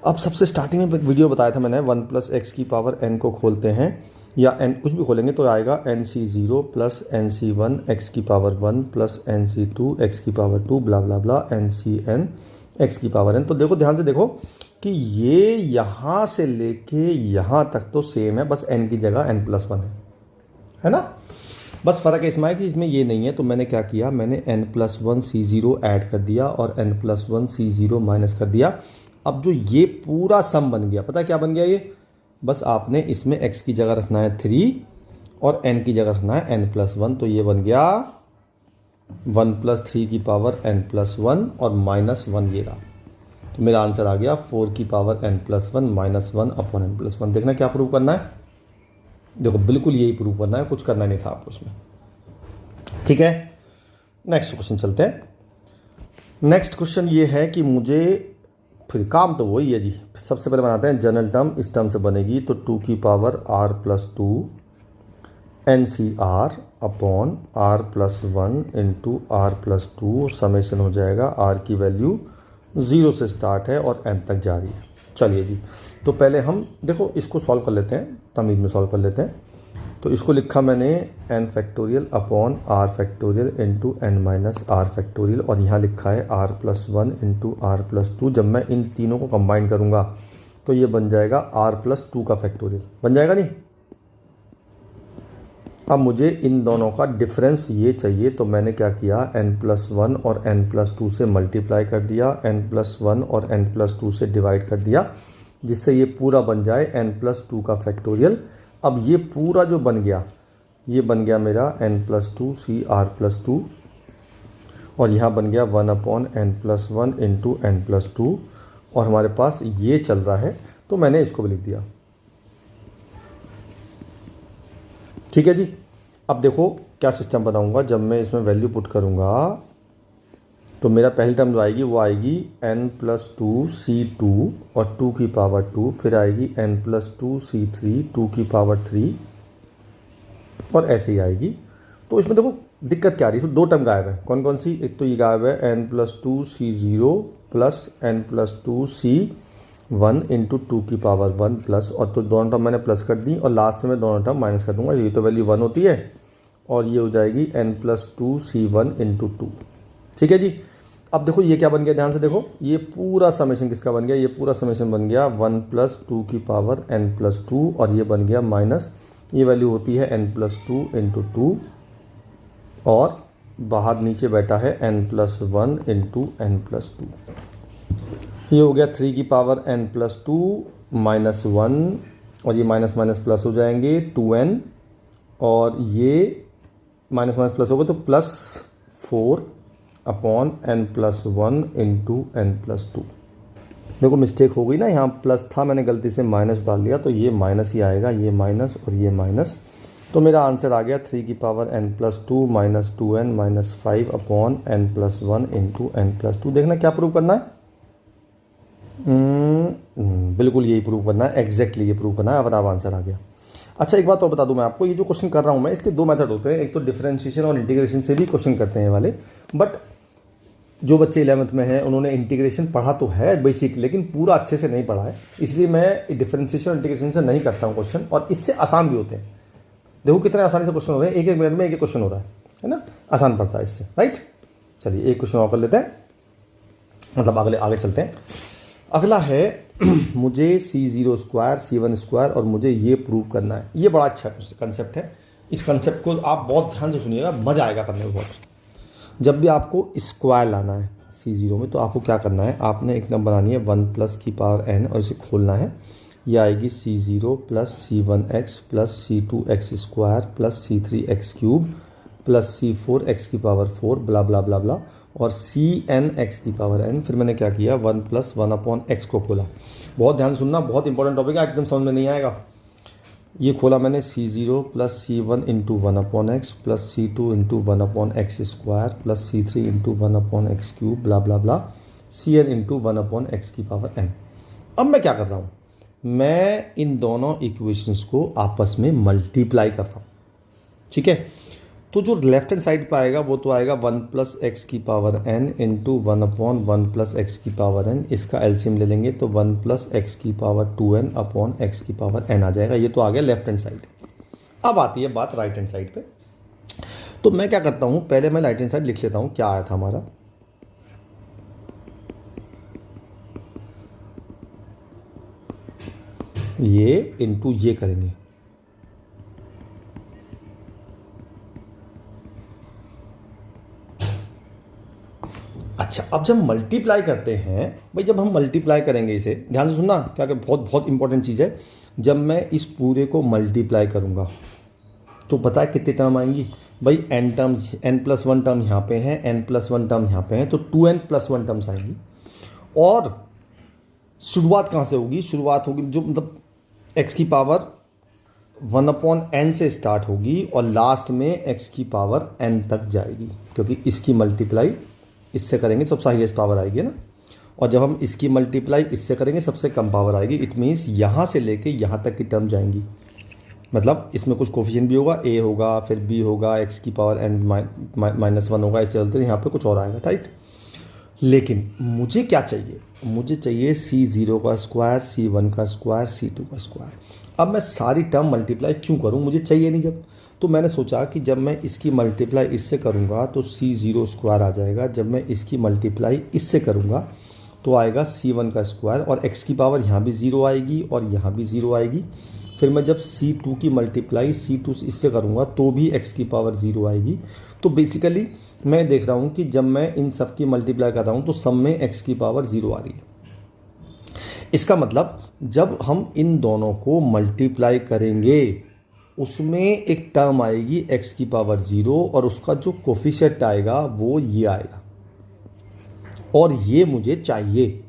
अब सबसे स्टार्टिंग में वीडियो बताया था मैंने 1 + x की पावर n को खोलते हैं या n कुछ भी खोलेंगे तो आएगा nc0 + nc1 x की पावर 1 + nc2 x की power 2 blah blah blah ncn x की पावर n। तो देखो ध्यान से देखो कि ये यहाँ से लेके यहाँ तक तो सेम है, बस n की जगह n+1 है ना। बस फ़र्क इसमें है कि इसमें ये नहीं है, तो मैंने क्या किया, मैंने n+1 c0 ऐड कर दिया और n+1 c0 माइनस कर दिया। अब जो ये पूरा सम बन गया, पता है क्या बन गया ये, बस आपने इसमें x की जगह रखना है 3 और n की जगह रखना है n+1, तो ये बन गया 1 + 3 की पावर n+1 और -1 ये रहा। तो मेरा आंसर आ गया 4 की पावर n+1 -1 / n+1। देखना क्या प्रूव करना है, देखो बिल्कुल यही प्रूव करना है, कुछ करना नहीं था आपको उसमें। ठीक है, नेक्स्ट क्वेश्चन चलते हैं। नेक्स्ट क्वेश्चन ये है कि मुझे, फिर काम तो वही है जी, सबसे पहले बनाते हैं जनरल टर्म। इस टर्म से बनेगी तो 2 की power r+2 NCR upon r+1 into r+2 summation हो जाएगा। r की वैल्यू 0 से स्टार्ट है और n तक जा रही है। चलिए जी, तो पहले हम देखो इसको सॉल्व कर लेते हैं, तमीज़ में सॉल्व कर लेते हैं। तो इसको लिखा मैंने n factorial upon r factorial into n minus r factorial, और यहाँ लिखा है r+1 इंटू r+2। जब मैं इन तीनों को कंबाइन करूँगा तो ये बन जाएगा r+2 का फैक्टोरियल, बन जाएगा नहीं। अब मुझे इन दोनों का डिफरेंस ये चाहिए, तो मैंने क्या किया, n+1 और n+2 से मल्टीप्लाई कर दिया, n+1 और n+2 से डिवाइड कर दिया, जिससे ये पूरा बन जाए n+2 का फैक्टोरियल। अब ये पूरा जो बन गया, ये बन गया मेरा n+2 CR+2 और यहाँ बन गया 1/n+1 इंटू n+2, और हमारे पास ये चल रहा है तो मैंने इसको भी लिख दिया। ठीक है जी। अब देखो क्या सिस्टम बनाऊंगा, जब मैं इसमें वैल्यू पुट करूंगा तो मेरा पहली टर्म जो आएगी वो आएगी n+2 C2 और 2 की पावर 2, फिर आएगी n+2 C3 2 की पावर 3 और ऐसे ही आएगी। तो इसमें देखो दिक्कत क्या आ रही है, तो दो टर्म गायब है। कौन कौन सी, एक तो ये गायब है n+2 C0 plus n+2 C1 into 2 की पावर 1 प्लस, और तो दोनों टर्म मैंने प्लस कर दी और लास्ट में दोनों टर्म माइनस कर दूंगा। ये तो वैल्यू 1 होती है और ये हो जाएगी n+2 C1 इंटू 2। ठीक है जी। अब देखो ये क्या बन गया, ध्यान से देखो, ये पूरा समेशन किसका बन गया, ये पूरा समेशन बन गया 1 + 2 की पावर n+2 और ये बन गया माइनस, ये वैल्यू होती है n+2 इंटू 2 और बाहर नीचे बैठा है n+1 इंटू n+2। ये हो गया 3 की पावर n+2 -1 और ये माइनस माइनस प्लस हो जाएंगे 2n, और ये माइनस माइनस प्लस होगा तो +4 अपॉन n+1 इंटू n+2। देखो मिस्टेक हो गई ना, यहाँ प्लस था, मैंने गलती से माइनस डाल दिया, तो ये माइनस ही आएगा, ये माइनस और ये माइनस। तो मेरा आंसर आ गया 3 की power n+2 -2n -5 upon n+1 into n+2। देखना क्या प्रूव करना है, बिल्कुल यही प्रूव करना है, एग्जैक्टली ये प्रूव करना है। अब आंसर आ गया। अच्छा एक बात और बता दूं मैं आपको, ये जो क्वेश्चन कर रहा हूं मैं, इसके दो मेथड होते हैं, एक तो डिफरेंशिएशन और इंटीग्रेशन से भी क्वेश्चन करते हैं ये वाले। बट जो बच्चे 11th में हैं उन्होंने इंटीग्रेशन पढ़ा तो है बेसिक, लेकिन पूरा अच्छे से नहीं पढ़ा है, इसलिए मैं डिफरेंशिएशन और इंटीग्रेशन से नहीं करता हूँ क्वेश्चन, और इससे आसान भी होते हैं। देखो कितने आसानी से क्वेश्चन हो रहे हैं, 1-1 मिनट में एक क्वेश्चन हो रहा है ना, आसान पड़ता है इससे, राइट। चलिए एक क्वेश्चन और कर लेते हैं, मतलब आगे चलते हैं। अगला है मुझे C0 स्क्वायर C1 स्क्वायर और मुझे ये प्रूव करना है। ये बड़ा अच्छा कंसेप्ट है, इस कंसेप्ट को आप बहुत ध्यान से सुनिएगा, मज़ा आएगा करने में बहुत। जब भी आपको स्क्वायर लाना है C0 में तो आपको क्या करना है, आपने एक नंबर बनानी है 1 + की पावर n और इसे खोलना है। ये आएगी C0 + C1x + C2x square + C3x³ + C4x की पावर 4 ब्ला ब्ला ब्ला ब्ला और Cnx की पावर n। फिर मैंने क्या किया, 1 + 1/x को खोला। बहुत ध्यान सुनना, बहुत इंपॉर्टेंट टॉपिक है, एकदम समझ में नहीं आएगा। ये खोला मैंने C0 + C1 into 1/x + C2 into 1/x square + C3 into 1/x³ ब्ला ब्ला ब्ला Cn इंटू 1/x की पावर n। अब मैं क्या कर रहा हूँ, मैं इन दोनों इक्वेशंस को आपस में मल्टीप्लाई कर रहा हूँ। ठीक है, तो जो लेफ्ट हैंड साइड पे आएगा वो तो आएगा 1 प्लस एक्स की power n into 1/1 plus x की पावर एन। इसका एलसीएम ले लेंगे तो 1 प्लस एक्स की पावर 2n अपॉन एक्स की पावर एन आ जाएगा। ये तो आ गया लेफ्ट हैंड साइड। अब आती है बात राइट हैंड साइड पे। तो मैं क्या करता हूँ, पहले मैं राइट हैंड साइड लिख लेता हूँ क्या आया था हमारा। ये इंटू ये करेंगे, अच्छा अब जब मल्टीप्लाई करते हैं भाई, जब हम मल्टीप्लाई करेंगे इसे ध्यान से सुनना, क्या कि बहुत बहुत इंपॉर्टेंट चीज़ है। जब मैं इस पूरे को मल्टीप्लाई करूँगा तो पता है कितने टर्म आएंगी भाई, एन टर्म्स, n+1 टर्म यहाँ पे हैं, n+1 टर्म यहाँ पे हैं, तो 2n+1 टर्म्स आएंगी। और शुरुआत कहाँ से होगी, शुरुआत होगी जो मतलब x की पावर 1/n से स्टार्ट होगी और लास्ट में x की पावर n तक जाएगी, क्योंकि इसकी मल्टीप्लाई इससे करेंगे सबसे हाईएस्ट पावर आएगी ना, और जब हम इसकी मल्टीप्लाई इससे करेंगे सबसे कम पावर आएगी। इट मीन्स यहाँ से लेके यहाँ तक की टर्म जाएंगी, मतलब इसमें कुछ कोफिशिएंट भी होगा, a होगा, फिर b होगा, x की पावर n-1 होगा, ऐसे चलते हैं, यहाँ पे कुछ और आएगा, राइट। लेकिन मुझे क्या चाहिए, मुझे चाहिए c0 का स्क्वायर, c1 का स्क्वायर, c2 का स्क्वायर। अब मैं सारी टर्म मल्टीप्लाई क्यों करूँ, मुझे चाहिए नहीं जब, तो मैंने सोचा कि जब मैं इसकी मल्टीप्लाई इससे करूँगा तो c0 स्क्वायर आ जाएगा, जब मैं इसकी मल्टीप्लाई इससे करूँगा तो आएगा c1 का स्क्वायर, और x की पावर यहाँ भी 0 आएगी और यहाँ भी 0 आएगी। फिर मैं जब c2 की मल्टीप्लाई c2 इससे करूँगा तो भी x की पावर 0 आएगी। तो बेसिकली मैं देख रहा हूँ कि जब मैं इन सब की मल्टीप्लाई कर रहा हूँ तो सब में x की पावर 0 आ रही है। इसका मतलब जब हम इन दोनों को मल्टीप्लाई करेंगे उसमें एक टर्म आएगी x की पावर 0 और उसका जो कोफिशिएंट आएगा वो ये आएगा, और ये मुझे चाहिए।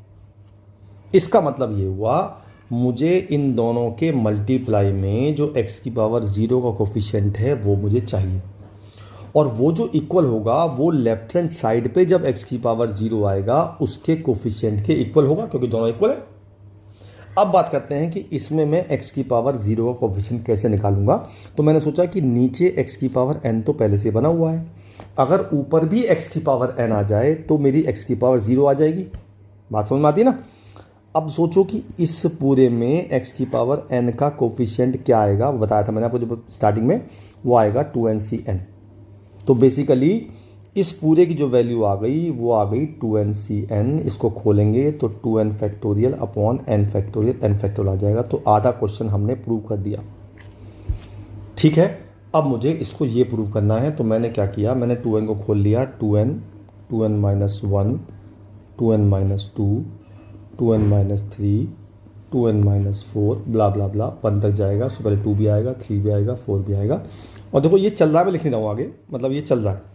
इसका मतलब ये हुआ मुझे इन दोनों के मल्टीप्लाई में जो x की पावर 0 का कोफिशिएंट है वो मुझे चाहिए, और वो जो इक्वल होगा वो लेफ्ट हैंड साइड पे जब x की पावर 0 आएगा उसके कोफिशिएंट के इक्वल होगा, क्योंकि दोनों इक्वल है। अब बात करते हैं कि इसमें मैं x की पावर 0 का कोफिशिएंट कैसे निकालूंगा। तो मैंने सोचा कि नीचे x की पावर n तो पहले से बना हुआ है, अगर ऊपर भी x की पावर n आ जाए तो मेरी x की पावर 0 आ जाएगी। बात समझ में आती है ना। अब सोचो कि इस पूरे में x की पावर n का कोफिशिएंट क्या आएगा, वो बताया था मैंने आपको जो स्टार्टिंग में, वो आएगा 2nCn। तो बेसिकली इस पूरे की जो वैल्यू आ गई वो आ गई 2nCn। इसको खोलेंगे तो 2n factorial upon n factorial, n factorial आ जाएगा। तो आधा क्वेश्चन हमने प्रूव कर दिया, ठीक है। अब मुझे इसको ये प्रूव करना है, तो मैंने क्या किया, मैंने 2n को खोल लिया, 2n, 2n minus 1, 2n minus 2, 2n minus 3, 2n minus 4, blah blah blah 1 तक जाएगा। उससे पहले 2 भी आएगा, 3 भी आएगा, 4 भी आएगा। और देखो ये चल रहा है, मैं लिख नहीं रहा हूँ आगे, मतलब ये चल रहा है।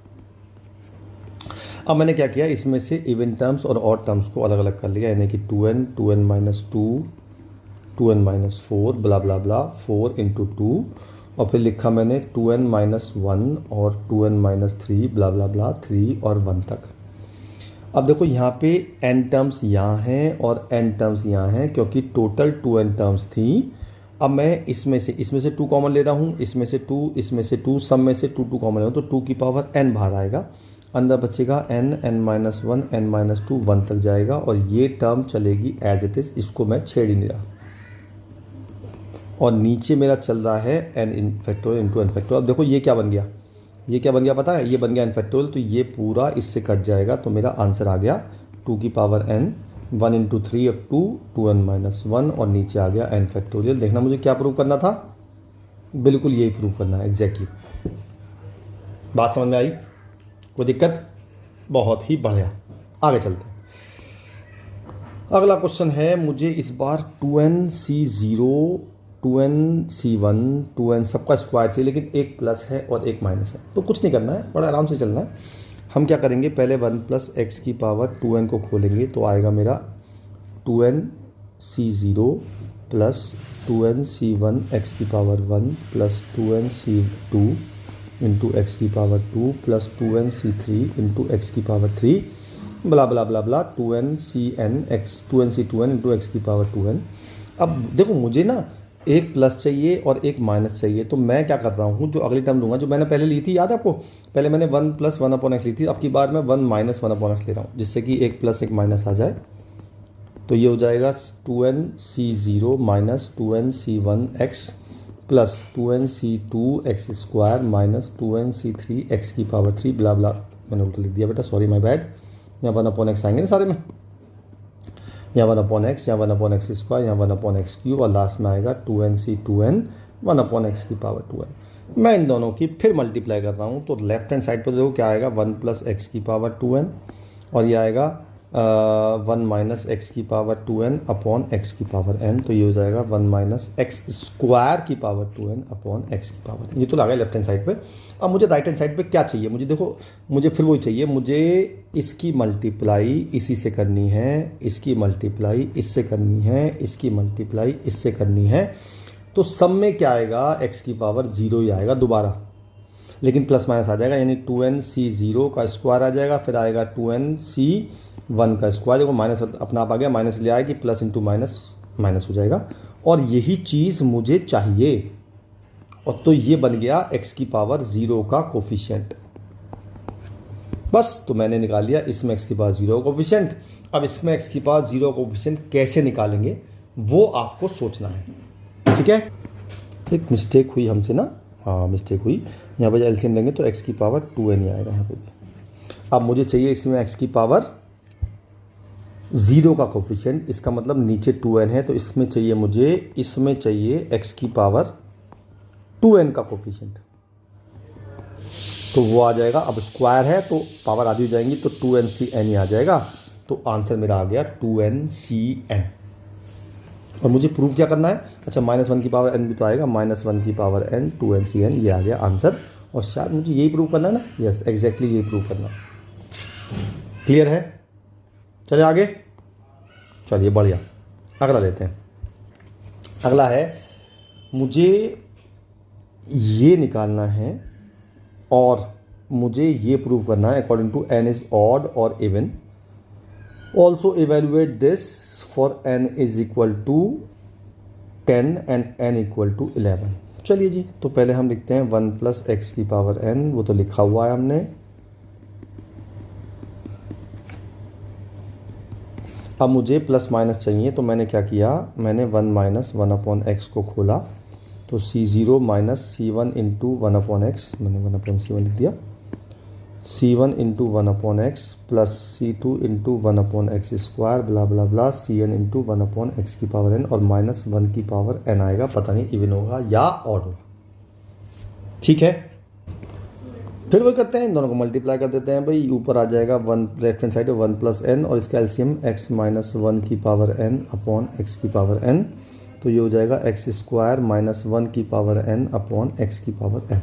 अब मैंने क्या किया, इसमें से इवन टर्म्स और ऑड टर्म्स को अलग अलग कर लिया, यानी कि 2n, 2n minus 2, 2n minus 4, blah blah ब्ला 4 इंटू 2, और फिर लिखा मैंने 2n माइनस 1 और 2n माइनस 3, ब्ला ब्ला ब्ला 3 और 1 तक। अब देखो यहाँ पे n टर्म्स यहाँ हैं और n टर्म्स यहाँ हैं, क्योंकि टोटल 2n टर्म्स थी। अब मैं इसमें से 2 कॉमन ले रहा हूँ, इसमें से 2, इसमें से 2, सब में से 2 2 कॉमन ले रहा हूँ, तो 2 की पावर n बाहर आएगा, अंदर बचेगा n, n minus 1, n minus 2, 1 तक जाएगा, और ये टर्म चलेगी एज इट इज़, इसको मैं छेड़ ही नहीं रहा। और नीचे मेरा चल रहा है n इन फैक्टोरियल इंटू n फैक्टोरियल। अब देखो ये क्या बन गया, ये क्या बन गया पता है, ये बन गया n फैक्टोरियल, तो ये पूरा इससे कट जाएगा, तो मेरा आंसर आ गया 2 की पावर n, 1 इंटू 3 अब 2, 2n माइनस 1, और नीचे आ गया n फैक्टोरियल। देखना मुझे क्या प्रूव करना था, बिल्कुल यही प्रूव करना है एग्जैक्टली। बात समझ में आई, कोई दिक्कत? बहुत ही बढ़िया, आगे चलते हैं। अगला क्वेश्चन है, मुझे इस बार 2nC0, 2nC1, 2n सबका स्क्वायर चाहिए, लेकिन एक प्लस है और एक माइनस है। तो कुछ नहीं करना है, बड़ा आराम से चलना है। हम क्या करेंगे, पहले 1 प्लस एक्स की पावर 2n को खोलेंगे, तो आएगा मेरा 2nC0 प्लस 2nC1 एक्स की power 1 plus 2nC2 into x की power 2 plus 2nC3 into x की power 3, blah blah blah blah 2nCn X 2nC2n into x की पावर 2n। अब देखो मुझे ना एक प्लस चाहिए और एक माइनस चाहिए। तो मैं क्या कर रहा हूँ, जो अगली टर्म लूँगा जो मैंने पहले ली थी, याद है आपको, पहले मैंने 1 + 1/x ली थी, अब की बार मैं 1 - 1/x ले रहा हूँ, जिससे कि एक प्लस एक माइनस आ जाए। तो ये हो जाएगा 2nc0 - 2nc1x plus 2nc2x² minus 2nc3x³ ब्ला ब्ला। मैंने उल्टा लिख दिया बेटा, सॉरी माय बैड। यहाँ 1/x आएंगे ना सारे में, यहाँ 1/x, यहाँ 1/x², यहाँ 1/x³ और लास्ट में आएगा 2nc2n 1/x²। मैं इन दोनों की फिर मल्टीप्लाई कर रहा हूँ, तो लेफ्ट हैंड साइड पर देखो क्या आएगा, 1 + x², और ये आएगा 1 - x²n अपॉन x²n। तो ये हो जाएगा 1 - x²n अपॉन x²। ये तो लगा लेफ्ट हैंड साइड पे। अब मुझे राइट हैंड साइड पे क्या चाहिए, मुझे देखो, मुझे फिर वही चाहिए, मुझे इसकी मल्टीप्लाई इसी से करनी है, इसकी मल्टीप्लाई इससे करनी है, इसकी मल्टीप्लाई इससे करनी है। तो सब में क्या आएगा, x⁻0 ही आएगा दोबारा, लेकिन प्लस माइनस आ जाएगा, यानी 2nc0 का स्क्वायर आ जाएगा, फिर आएगा 2nc1 का स्क्वायर। देखो माइनस अपना आप आ गया, माइनस ले आएगी, प्लस इंटू माइनस माइनस हो जाएगा, और यही चीज़ मुझे चाहिए। और तो ये बन गया x⁻0 का कोफिशिएंट। बस, तो मैंने निकाल लिया इसमें x⁻0 का कोफिशिएंट। अब इसमें x⁻0 का कोफिशिएंट कैसे निकालेंगे वो आपको सोचना है, ठीक है। एक मिस्टेक हुई हमसे ना, हाँ मिस्टेक हुई, यहाँ पर एलसीएम लेंगे तो x⁻2n ही आएगा यहाँ पे भी। अब मुझे चाहिए इसमें x⁻0 का कोफिशिएंट, इसका मतलब नीचे 2n है, तो इसमें चाहिए मुझे, इसमें चाहिए x⁻2n का कोफिशिएंट। तो वो आ जाएगा, अब स्क्वायर है तो पावर आधी हो जाएंगी, तो 2nCn ही आ जाएगा। तो आंसर मेरा आ गया 2nCn। और मुझे प्रूव क्या करना है, अच्छा -1 की पावर n भी तो आएगा, -1 की पावर n 2nCn, ये आ गया आंसर। और शायद मुझे यही प्रूव करना है ना, यस एग्जैक्टली यही प्रूव करना है। क्लियर है, चलिए आगे, चलिए बढ़िया, अगला लेते हैं। अगला है, मुझे ये निकालना है और मुझे ये प्रूव करना है according to n is odd और even. Also evaluate this for n is equal to 10 and n equal to 11। चलिए जी, तो पहले हम लिखते हैं 1 + x⁻n, वो तो लिखा हुआ है हमने। अब मुझे प्लस माइनस चाहिए, तो मैंने क्या किया, मैंने 1 - 1/x को खोला, तो c0 - c1 × 1/x, मैंने 1/c1 लिख दिया, c1 × 1/x plus c2 × 1/x² ब्ला ब्ला ब्ला cn × 1/x⁻n, और -1 की पावर n आएगा, पता नहीं इवन होगा या ऑड होगा, ठीक है। फिर वही करते हैं, इन दोनों को मल्टीप्लाई कर देते हैं भाई, ऊपर आ जाएगा 1, लेफ्ट हैंड साइड है 1 + n, और इसका एलसीएम x - 1 की पावर n अपॉन x⁻n। तो ये हो जाएगा x² - 1 की पावर n अपॉन x⁻n,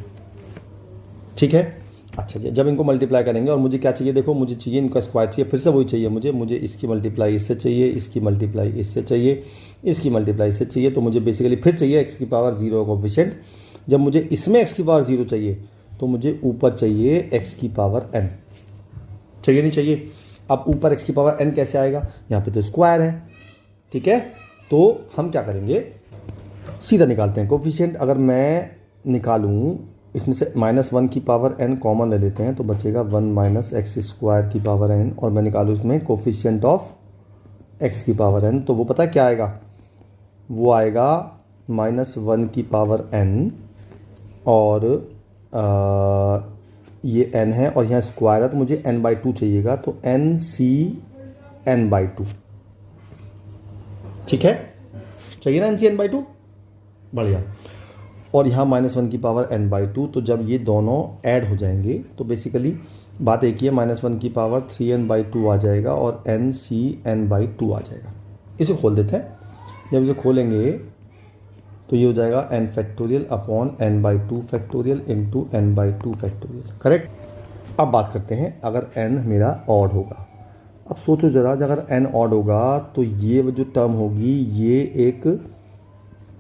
ठीक है। अच्छा जी, जब इनको मल्टीप्लाई करेंगे, और मुझे क्या चाहिए, देखो मुझे चाहिए इनका स्क्वायर चाहिए, फिर से वही चाहिए मुझे इसकी मल्टीप्लाई इससे चाहिए, इसकी मल्टीप्लाई इससे चाहिए, इसकी मल्टीप्लाई इससे चाहिए। तो मुझे बेसिकली फिर चाहिए x⁻0 का कोफिशिएंट। जब मुझे इसमें x⁻0 चाहिए, तो मुझे ऊपर चाहिए x⁻n, चाहिए नहीं चाहिए। अब ऊपर x⁻n कैसे आएगा, यहाँ पे तो स्क्वायर है, ठीक है। तो हम क्या करेंगे, सीधा निकालते हैं कोफिशिएंट। अगर मैं निकालूं इसमें से -1 की पावर n कॉमन ले लेते हैं, तो बचेगा 1 - x² की पावर n, और मैं निकालूं इसमें कोफिशिएंट ऑफ x की पावर n, तो वो पता है क्या आएगा, वो आएगा -1 की पावर n, और ये n है और यहाँ स्क्वायर है, तो मुझे n/2 चाहिएगा, तो nCn/2, ठीक है, चाहिए ना nCn/2, बढ़िया। और यहाँ -1 की पावर n/2, तो जब ये दोनों ऐड हो जाएंगे, तो बेसिकली बात एक ही है, -1 की पावर 3n/2 आ जाएगा, और nCn/2 आ जाएगा। इसे खोल देते हैं, जब इसे खोलेंगे तो ये हो जाएगा n⁻⁴ upon n/2 factorial into n/2 factorial, correct. अब बात करते हैं, अगर n मेरा ऑड होगा, अब सोचो जरा, अगर n ऑड होगा तो ये जो टर्म होगी ये एक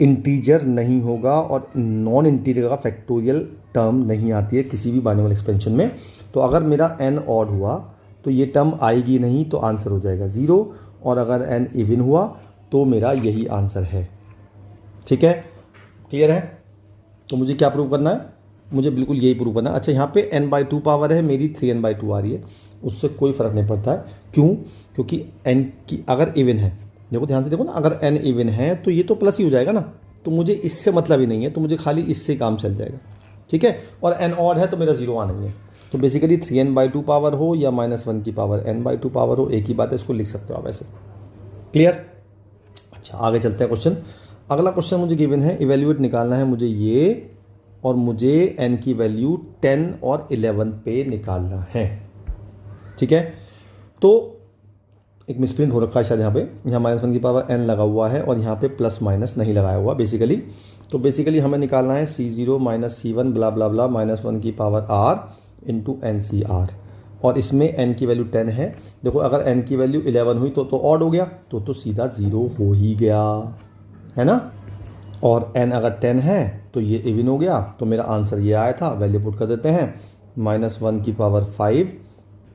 इंटीजर नहीं होगा, और नॉन इंटीजर का फैक्टोरियल टर्म नहीं आती है किसी भी बाइनोमियल एक्सपेंशन में। तो अगर मेरा n ऑड हुआ तो ये टर्म आएगी नहीं, तो आंसर हो जाएगा 0, और अगर n इवन हुआ तो मेरा यही आंसर है, ठीक है। क्लियर है? तो मुझे क्या प्रूव करना है? मुझे बिल्कुल यही प्रूव करना है। अच्छा, यहाँ पे n/2 पावर है, मेरी 3n/2 आ रही है, उससे कोई फ़र्क नहीं पड़ता है। क्यों? क्योंकि n की अगर इवन है, देखो ध्यान से देखो ना, अगर n इवन है तो ये तो प्लस ही हो जाएगा ना, तो मुझे इससे मतलब ही नहीं है, तो मुझे खाली इससे काम चल जाएगा। ठीक है, और n ऑड है तो मेरा 0 आना ही है। तो बेसिकली 3n/2 पावर हो या -1 की पावर n/2 पावर हो, एक ही बात है, इसको लिख सकते हो आप ऐसे। क्लियर? अच्छा, आगे चलते हैं क्वेश्चन। अगला क्वेश्चन मुझे गिवन है, इवेल्यूएट निकालना है मुझे ये, और मुझे n की वैल्यू 10 और 11 पे निकालना है। ठीक है, तो एक मिसप्रिंट हो रखा है शायद यहाँ पे, यहाँ -1 की पावर n लगा हुआ है और यहाँ पे प्लस माइनस नहीं लगाया हुआ बेसिकली। तो बेसिकली हमें निकालना है C0 - C1 ब्ला ब्ला ब्ला -1 की पावर r इंटू NCR, और इसमें n की वैल्यू 10 है। देखो अगर n की वैल्यू 11 हुई तो ऑड हो गया, तो सीधा 0 हो ही गया, है ना। और n अगर 10 है तो ये इवन हो गया, तो मेरा आंसर ये आया था। वैल्यू पुट कर देते हैं, -1 की power 5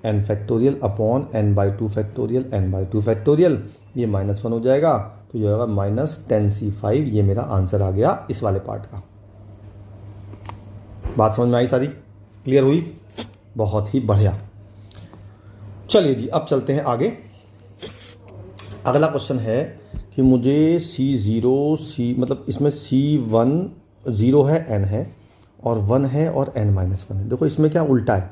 n factorial upon n/2 factorial n/2 factorial, ये -1 हो जाएगा, तो ये होगा -10C5। ये मेरा आंसर आ गया इस वाले पार्ट का। बात समझ में आई सारी? क्लियर हुई? बहुत ही बढ़िया। चलिए जी, अब चलते हैं आगे। अगला क्वेश्चन है कि मुझे C0 मतलब इसमें C1 0 है, n है, और 1 है और n-1 है। देखो इसमें क्या उल्टा है,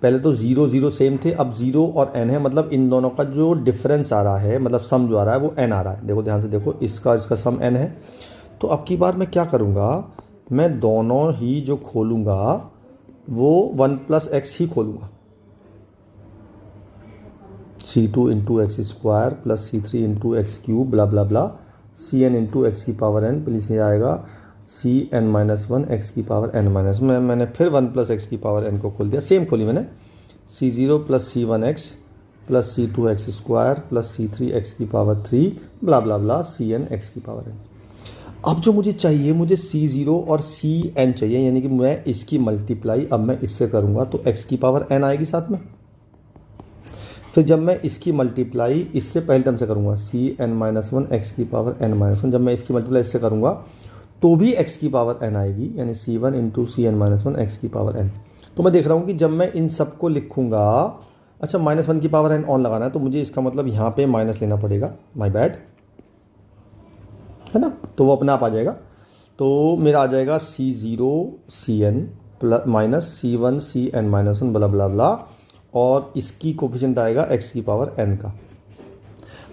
पहले तो 0 0 सेम थे, अब 0 और n है, मतलब इन दोनों का जो डिफरेंस आ रहा है, मतलब सम जो आ रहा है वो n आ रहा है। देखो ध्यान से देखो, इसका सम n है। तो अब की बार मैं क्या करूँगा, मैं दोनों ही जो खोलूँगा वो 1 + x ही खोलूँगा। C2 × x² + C3 × x³ ब्ला ब्ला ब्ला, Cn × x की पावर n, प्लीज ये आएगा Cn-1 x की पावर n-, मैंने फिर 1 + x की पावर n को खोल दिया, सेम खोली मैंने। C0 + C1x + C2x² + C3x की पावर 3 ब्ला ब्ला ब्ला Cn x की पावर n। अब जो मुझे चाहिए, मुझे C0 और Cn चाहिए, यानी कि मैं इसकी मल्टीप्लाई अब मैं इससे करूँगा तो x की पावर n आएगी साथ में। फिर जब मैं इसकी मल्टीप्लाई इससे पहले टर्म से करूँगा Cn-1 x की पावर n-1, जब मैं इसकी मल्टीप्लाई इससे करूँगा तो भी x की पावर n आएगी, यानी C1 × Cn-1 x की पावर n। तो मैं देख रहा हूँ कि जब मैं इन सबको लिखूँगा, अच्छा -1 की पावर n ऑन लगाना है, तो मुझे इसका मतलब यहाँ पे माइनस लेना पड़ेगा, माय बैड, है ना, तो वो अपने आप आ जाएगा। तो मेरा आ जाएगा C0 Cn - C1 Cn-1 ब्ला ब्ला ब्ला, और इसकी कोफिशिएंट आएगा x की पावर n का।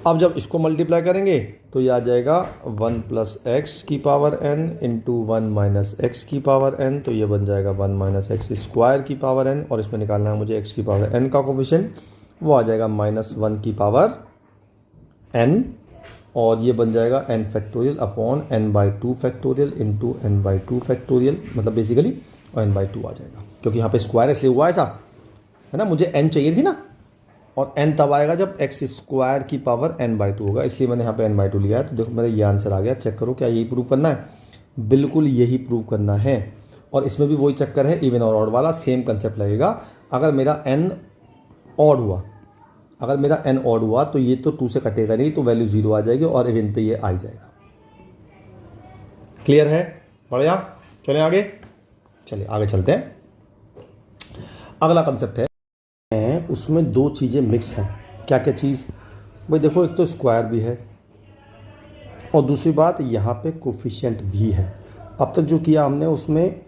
अब जब इसको मल्टीप्लाई करेंगे तो ये आ जाएगा 1 + x की पावर n इंटू 1 - x की पावर n, तो ये बन जाएगा 1 - x² की पावर n, और इसमें निकालना है मुझे x की पावर n का कोफिशिएंट, वो आ जाएगा -1 की पावर n, और ये बन जाएगा n factorial upon n/2 factorial into n/2 factorial, मतलब बेसिकली n/2 आ जाएगा, क्योंकि यहाँ पे स्क्वायर इसलिए हुआ ऐसा, है ना, मुझे n चाहिए थी ना, और n तब आएगा जब x² की पावर n/2 होगा, इसलिए मैंने यहाँ पे n/2 लिया है। तो देखो मेरा ये आंसर आ गया। चेक करो, क्या यही प्रूव करना है? बिल्कुल यही प्रूव करना है, और इसमें भी वही चक्कर है, इवन और ऑड वाला सेम कंसेप्ट लगेगा। अगर मेरा n ऑड हुआ, तो ये तो 2 से कटेगा नहीं, तो वैल्यू 0 आ जाएगी और इवन पे ये आ जाएगा। क्लियर है? बढ़िया, चलें आगे। चलिए आगे चलते हैं। अगला कंसेप्ट है, उसमें 2 चीज़ें मिक्स हैं। क्या क्या चीज़ भाई? देखो, एक तो स्क्वायर भी है और दूसरी बात यहाँ पे कोफिशिएंट भी है। अब तक जो किया हमने उसमें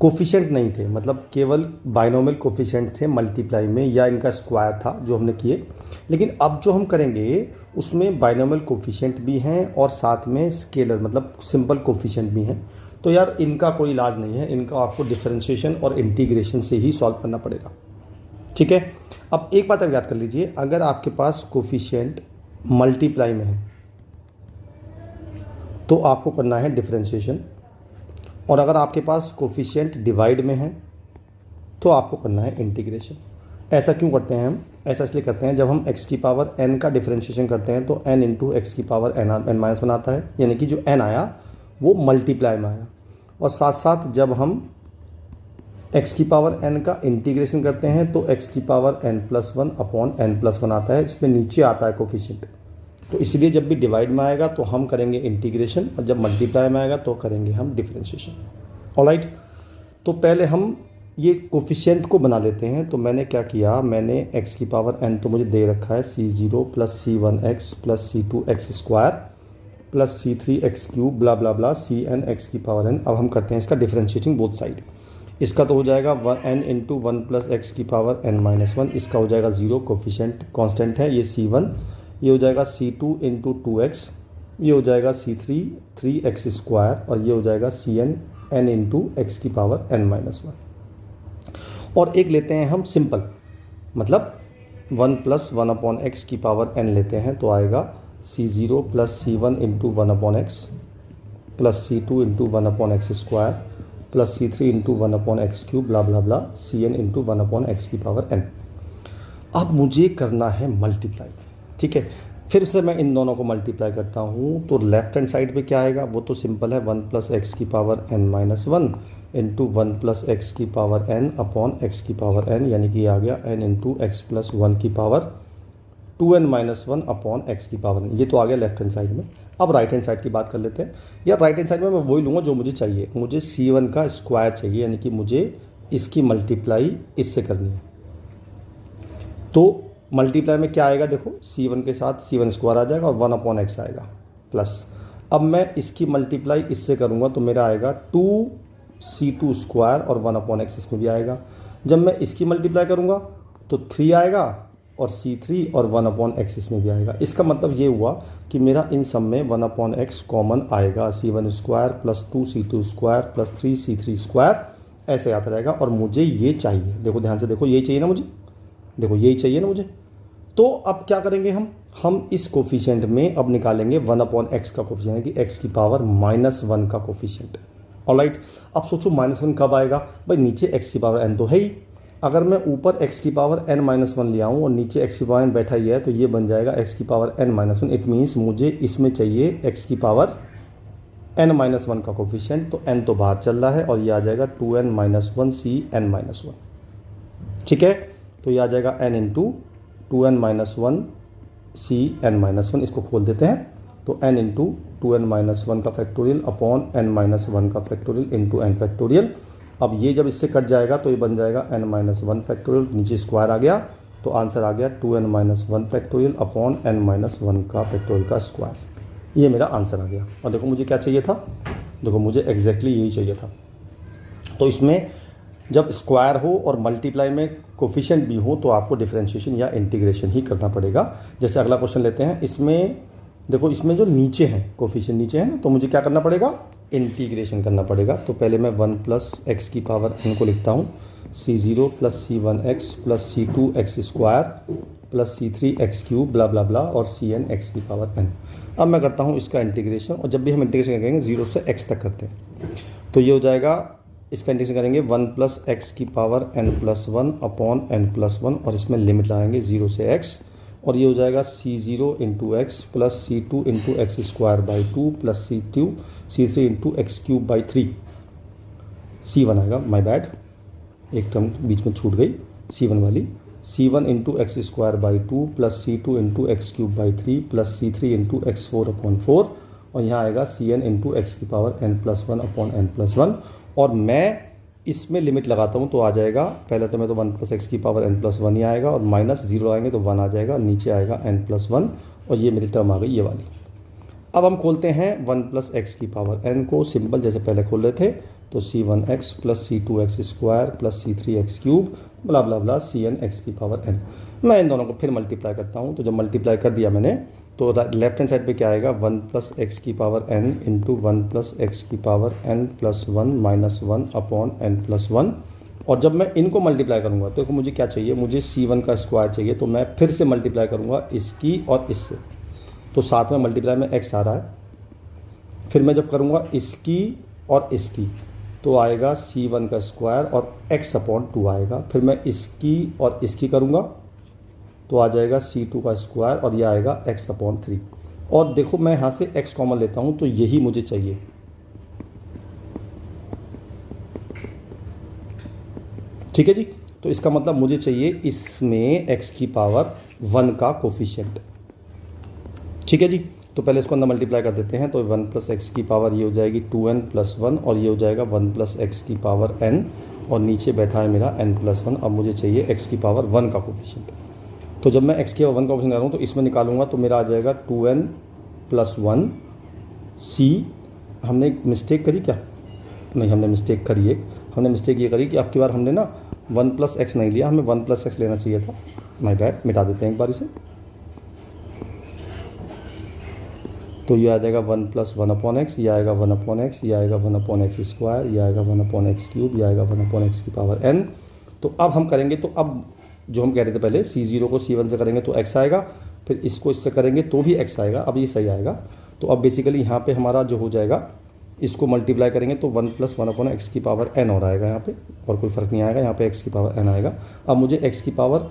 कोफिशिएंट नहीं थे, मतलब केवल बाइनोमियल कोफिशिएंट थे मल्टीप्लाई में, या इनका स्क्वायर था जो हमने किए। लेकिन अब जो हम करेंगे उसमें बाइनोमियल कोफिशिएंट भी हैं और साथ में स्केलर मतलब सिंपल कोफिशिएंट भी हैं। तो यार इनका कोई इलाज नहीं है, इनका आपको डिफरेंशिएशन और इंटीग्रेशन से ही सॉल्व करना पड़ेगा। ठीक है, अब एक बात आप याद कर लीजिए, अगर आपके पास कोफिशिएंट मल्टीप्लाई में है तो आपको करना है डिफरेंशिएशन, और अगर आपके पास कोफिशिएंट डिवाइड में है तो आपको करना है इंटीग्रेशन। ऐसा क्यों करते हैं हम? ऐसा इसलिए करते हैं, जब हम x की पावर n का डिफरेंशिएशन करते हैं तो n × x की पावर n-1 आता है, यानी कि जो n आया वो मल्टीप्लाई में आया। और साथ साथ जब हम x की पावर n का इंटीग्रेशन करते हैं तो x की पावर n+1 अपॉन n+1 आता है, इसमें नीचे आता है कोफिशिएंट, तो इसलिए जब भी डिवाइड में आएगा तो हम करेंगे इंटीग्रेशन, और जब मल्टीप्लाई में आएगा तो करेंगे हम डिफरेंशिएशन। ऑलराइट, तो पहले हम ये कोफिशिएंट को बना लेते हैं। तो मैंने क्या किया, मैंने x की पावर n तो मुझे दे रखा है c0 plus c1x plus c2x square plus c3x³ ब्ला ब्ला ब्ला cn x की पावर n। अब हम करते हैं इसका डिफरेंशिएटिंग बोथ साइड। इसका तो हो जाएगा n इंटू 1 प्लस एक्स की पावर n-1, इसका हो जाएगा 0, कोफिशिएंट कांस्टेंट है ये c1, ये हो जाएगा c2 इंटू 2x, ये हो जाएगा c3 3x स्क्वायर, और ये हो जाएगा cn n इंटू एक्स की पावर n-1। और एक लेते हैं हम सिंपल, मतलब 1 प्लस 1 अपॉन एक्स की पावर n लेते हैं, तो आएगा c0 plus c1 into 1 upon x plus c2 into 1 upon x square plus c3 into 1 upon x³ ब्ला ब्ला ब्ला cn इंटू 1 अपॉन एक्स की पावर n। अब मुझे करना है मल्टीप्लाई, ठीक है। फिर से मैं इन दोनों को मल्टीप्लाई करता हूँ, तो लेफ्ट हैंड साइड पे क्या आएगा, वो तो सिंपल है, 1 प्लस एक्स की power n-1 into 1 plus x की पावर n अपॉन एक्स की पावर n, यानी कि आ गया n इंटू एक्स प्लस 1 की पावर 2n-1 अपॉन एक्स की पावर n। ये तो आ गया लेफ्ट हैंड साइड में। अब राइट हैंड साइड की बात कर लेते हैं। यार राइट हैंड साइड में मैं वही लूँगा जो मुझे चाहिए, मुझे c1 का स्क्वायर चाहिए, यानी कि मुझे इसकी मल्टीप्लाई इससे करनी है। तो मल्टीप्लाई में क्या आएगा, देखो c1 के साथ c1 स्क्वायर आ जाएगा और 1 अपॉन एक्स आएगा प्लस। अब मैं इसकी मल्टीप्लाई इससे करूँगा तो मेरा आएगा 2c2 स्क्वायर और 1 अपॉन एक्स इसमें भी आएगा। जब मैं इसकी मल्टीप्लाई करूँगा तो 3 आएगा और c3 और 1 अपॉन एक्स इसमें भी आएगा। इसका मतलब ये हुआ कि मेरा इन सब में 1 अपॉन एक्स कॉमन आएगा, c1 square plus 2c2 square plus 3c3 square ऐसे आता रहेगा। और मुझे ये चाहिए, देखो ध्यान से देखो, यही चाहिए ना मुझे, देखो यही चाहिए ना मुझे। तो अब क्या करेंगे हम इस कोफिशिएंट में अब निकालेंगे 1 अपॉन एक्स का कोफिशिएंट, यानी कि एक्स की पावर -1 का कोफिशिएंट। ऑलराइट, अब सोचो -1 कब आएगा, भाई नीचे एक्स की पावर n तो है ही। अगर मैं ऊपर x की पावर n-1 ले आऊँ और नीचे x की पावर n बैठा ही है, तो ये बन जाएगा x की पावर n-1। इट मीन्स मुझे इसमें चाहिए x की पावर n-1 का कोफिशिएंट। तो n तो बाहर चल रहा है और ये आ जाएगा 2n-1 cn-1, ठीक है। तो ये आ जाएगा n इंटू 2n-1 cn-1। इसको खोल देते हैं, तो n इंटू 2n-1 का फैक्टोरियल अपॉन n-1 का फैक्टोरियल इंटू n फैक्टोरियल। अब ये जब इससे कट जाएगा तो ये बन जाएगा n-1 फैक्टोरियल, नीचे स्क्वायर आ गया, तो आंसर आ गया 2n-1 फैक्टोरियल अपॉन n-1 का फैक्टोरियल का स्क्वायर। ये मेरा आंसर आ गया। और देखो मुझे क्या चाहिए था, देखो मुझे एग्जैक्टली यही चाहिए था। तो इसमें जब स्क्वायर हो और मल्टीप्लाई में कोफिशिएंट भी हो तो आपको डिफरेंशिएशन या इंटीग्रेशन ही करना पड़ेगा। जैसे अगला क्वेश्चन लेते हैं, इसमें देखो इसमें जो नीचे हैं कोफिशिएंट नीचे है ना, तो मुझे क्या करना पड़ेगा, इंटीग्रेशन करना पड़ेगा। तो पहले मैं 1 प्लस एक्स की पावर n को लिखता हूँ, c0 plus c1x plus c2x square plus c3x³ ब्ला ब्ला ब्ला और cn x की पावर n। अब मैं करता हूँ इसका इंटीग्रेशन, और जब भी हम इंटीग्रेशन करेंगे 0 से x तक करते हैं, तो ये हो जाएगा, इसका इंटीग्रेशन करेंगे 1 प्लस एक्स की पावर n+1 अपॉन n+1, और इसमें लिमिट लगाएंगे 0 से x, और ये हो जाएगा c0 into x plus c2 into x square by 2 plus c3 into x³ by 3। c1 आएगा, माय बैड, एक टर्म बीच में छूट गई c1 वाली, c1 into x square by 2 plus c2 into x³ by 3 plus c3 into x4 upon 4, और यहाँ आएगा cn into x की पावर n+1 अपॉन n+1। और मैं इसमें लिमिट लगाता हूँ तो आ जाएगा, पहले तो मैं तो 1 प्लस एक्स की पावर n+1 ही आएगा, और -0 आएंगे तो 1 आ जाएगा, नीचे आएगा n+1, और ये मेरी टर्म आ गई ये वाली। अब हम खोलते हैं 1 प्लस एक्स की पावर n को, सिंपल जैसे पहले खोल रहे थे, तो c1x plus c2x square plus c3x³ ब्ला ब्ला ब्ला cn x की पावर n। मैं इन दोनों को फिर मल्टीप्लाई करता हूँ, तो जब मल्टीप्लाई कर दिया मैंने, तो लेफ्ट हैंड साइड पे क्या आएगा, 1 प्लस एक्स की power n into 1 plus x की पावर n+1 -1 अपॉन n+1। और जब मैं इनको मल्टीप्लाई करूँगा तो मुझे क्या चाहिए, मुझे c1 का स्क्वायर चाहिए, तो मैं फिर से मल्टीप्लाई करूँगा इसकी और इससे, तो साथ में मल्टीप्लाई में x आ रहा है। फिर मैं जब करूँगा इसकी और इसकी, तो आएगा c1 का स्क्वायर और x अपॉन 2 आएगा। फिर मैं इसकी और इसकी करूँगा तो आ जाएगा c2 का स्क्वायर, और यह आएगा x अपॉन 3। और देखो मैं यहाँ से x कॉमन लेता हूँ, तो यही मुझे चाहिए। ठीक है जी, तो इसका मतलब मुझे चाहिए इसमें x की पावर 1 का कोफिशिएंट। ठीक है जी। तो पहले इसको अंदर मल्टीप्लाई कर देते हैं, तो 1 प्लस एक्स की पावर ये हो जाएगी 2n प्लस 1 और ये हो जाएगा 1 प्लस एक्स की पावर n और नीचे बैठा है मेरा n प्लस 1। अब मुझे चाहिए x की पावर 1 का कोफिशिएंट। तो जब मैं x की पावर 1 का कोफिशिएंट निकालूँ तो इसमें निकालूंगा तो मेरा आ जाएगा 2n प्लस 1 c। हमने एक मिस्टेक करी क्या? नहीं, हमने मिस्टेक करी हमने मिस्टेक ये करी कि अब की बार हमने ना 1 प्लस एक्स नहीं लिया, हमें 1 प्लस एक्स लेना चाहिए था। माय बैड, मिटा देते हैं एक बार इसे। तो ये आ जाएगा 1 प्लस 1 अपॉन एक्स, ये आएगा 1 अपॉन एक्स, ये आएगा 1 अपॉन एक्स स्क्वायर, ये आएगा 1 अपॉन एक्स क्यूब, ये आएगा 1 अपॉन एक्स की पावर n। तो अब हम करेंगे, तो अब जो हम कह रहे थे पहले C0 को C1 से करेंगे तो x आएगा, फिर इसको इससे करेंगे तो भी x आएगा। अब ये सही आएगा। तो अब बेसिकली यहाँ पे हमारा जो हो जाएगा, इसको मल्टीप्लाई करेंगे तो 1 प्लस 1 अपॉन एक्स की पावर n और आएगा यहाँ पे, और कोई फ़र्क नहीं आएगा, यहाँ पे x की पावर n आएगा। अब मुझे x की पावर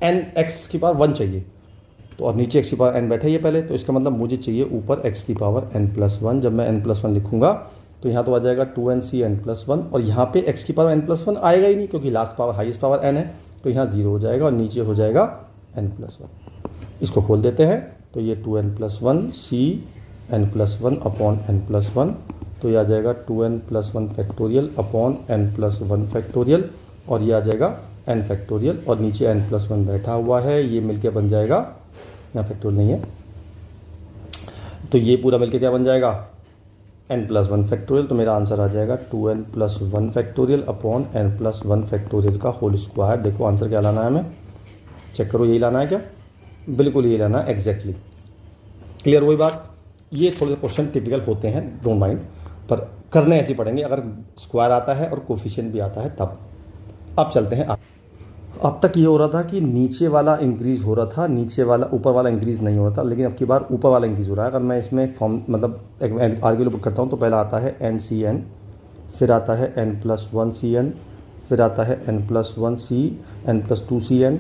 n 1 चाहिए, तो और नीचे x की पावर n बैठा ही है पहले, तो इसका मतलब मुझे चाहिए ऊपर x की पावर n प्लस 1। जब मैं n प्लस 1 लिखूंगा तो यहाँ तो आ जाएगा 2nc n प्लस 1, और यहाँ पे x की पावर n प्लस 1 आएगा ही नहीं क्योंकि last power highest power n है, तो यहाँ 0 हो जाएगा और नीचे हो जाएगा n प्लस 1। इसको खोल देते हैं, तो ये 2n plus 1 c n plus 1 upon n plus 1, तो ये आ जाएगा 2n plus 1 factorial upon n plus 1 factorial, और ये आ जाएगा n फैक्टोरियल, और नीचे n प्लस 1 बैठा हुआ है, ये मिलके बन जाएगा, यहाँ फैक्टोरियल नहीं है, तो ये पूरा मिलके क्या बन जाएगा n प्लस 1 फैक्टोरियल। तो मेरा आंसर आ जाएगा 2n plus 1 factorial upon n plus 1 factorial का होल स्क्वायर। देखो आंसर क्या लाना है हमें, चेक करो, यही लाना है क्या? बिल्कुल यही लाना है, एग्जैक्टली। क्लियर हुई बात? ये थोड़े से क्वेश्चन टिपिकल होते हैं, डोंट माइंड, पर करने ऐसे पड़ेंगे अगर स्क्वायर आता है और कोफिशिएंट भी आता है तब। अब चलते हैं। अब तक ये हो रहा था कि नीचे वाला इंक्रीज हो रहा था, नीचे वाला ऊपर वाला इंक्रीज नहीं हो रहा था, लेकिन अब की बार ऊपर वाला इंक्रीज हो रहा है। अगर मैं इसमें फॉर्म मतलब आर्ग्यूमेंट पुट करता हूँ तो पहला आता है NCN, फिर आता है n प्लस 1 CN, फिर आता है n plus 1 C, n plus 2 CN,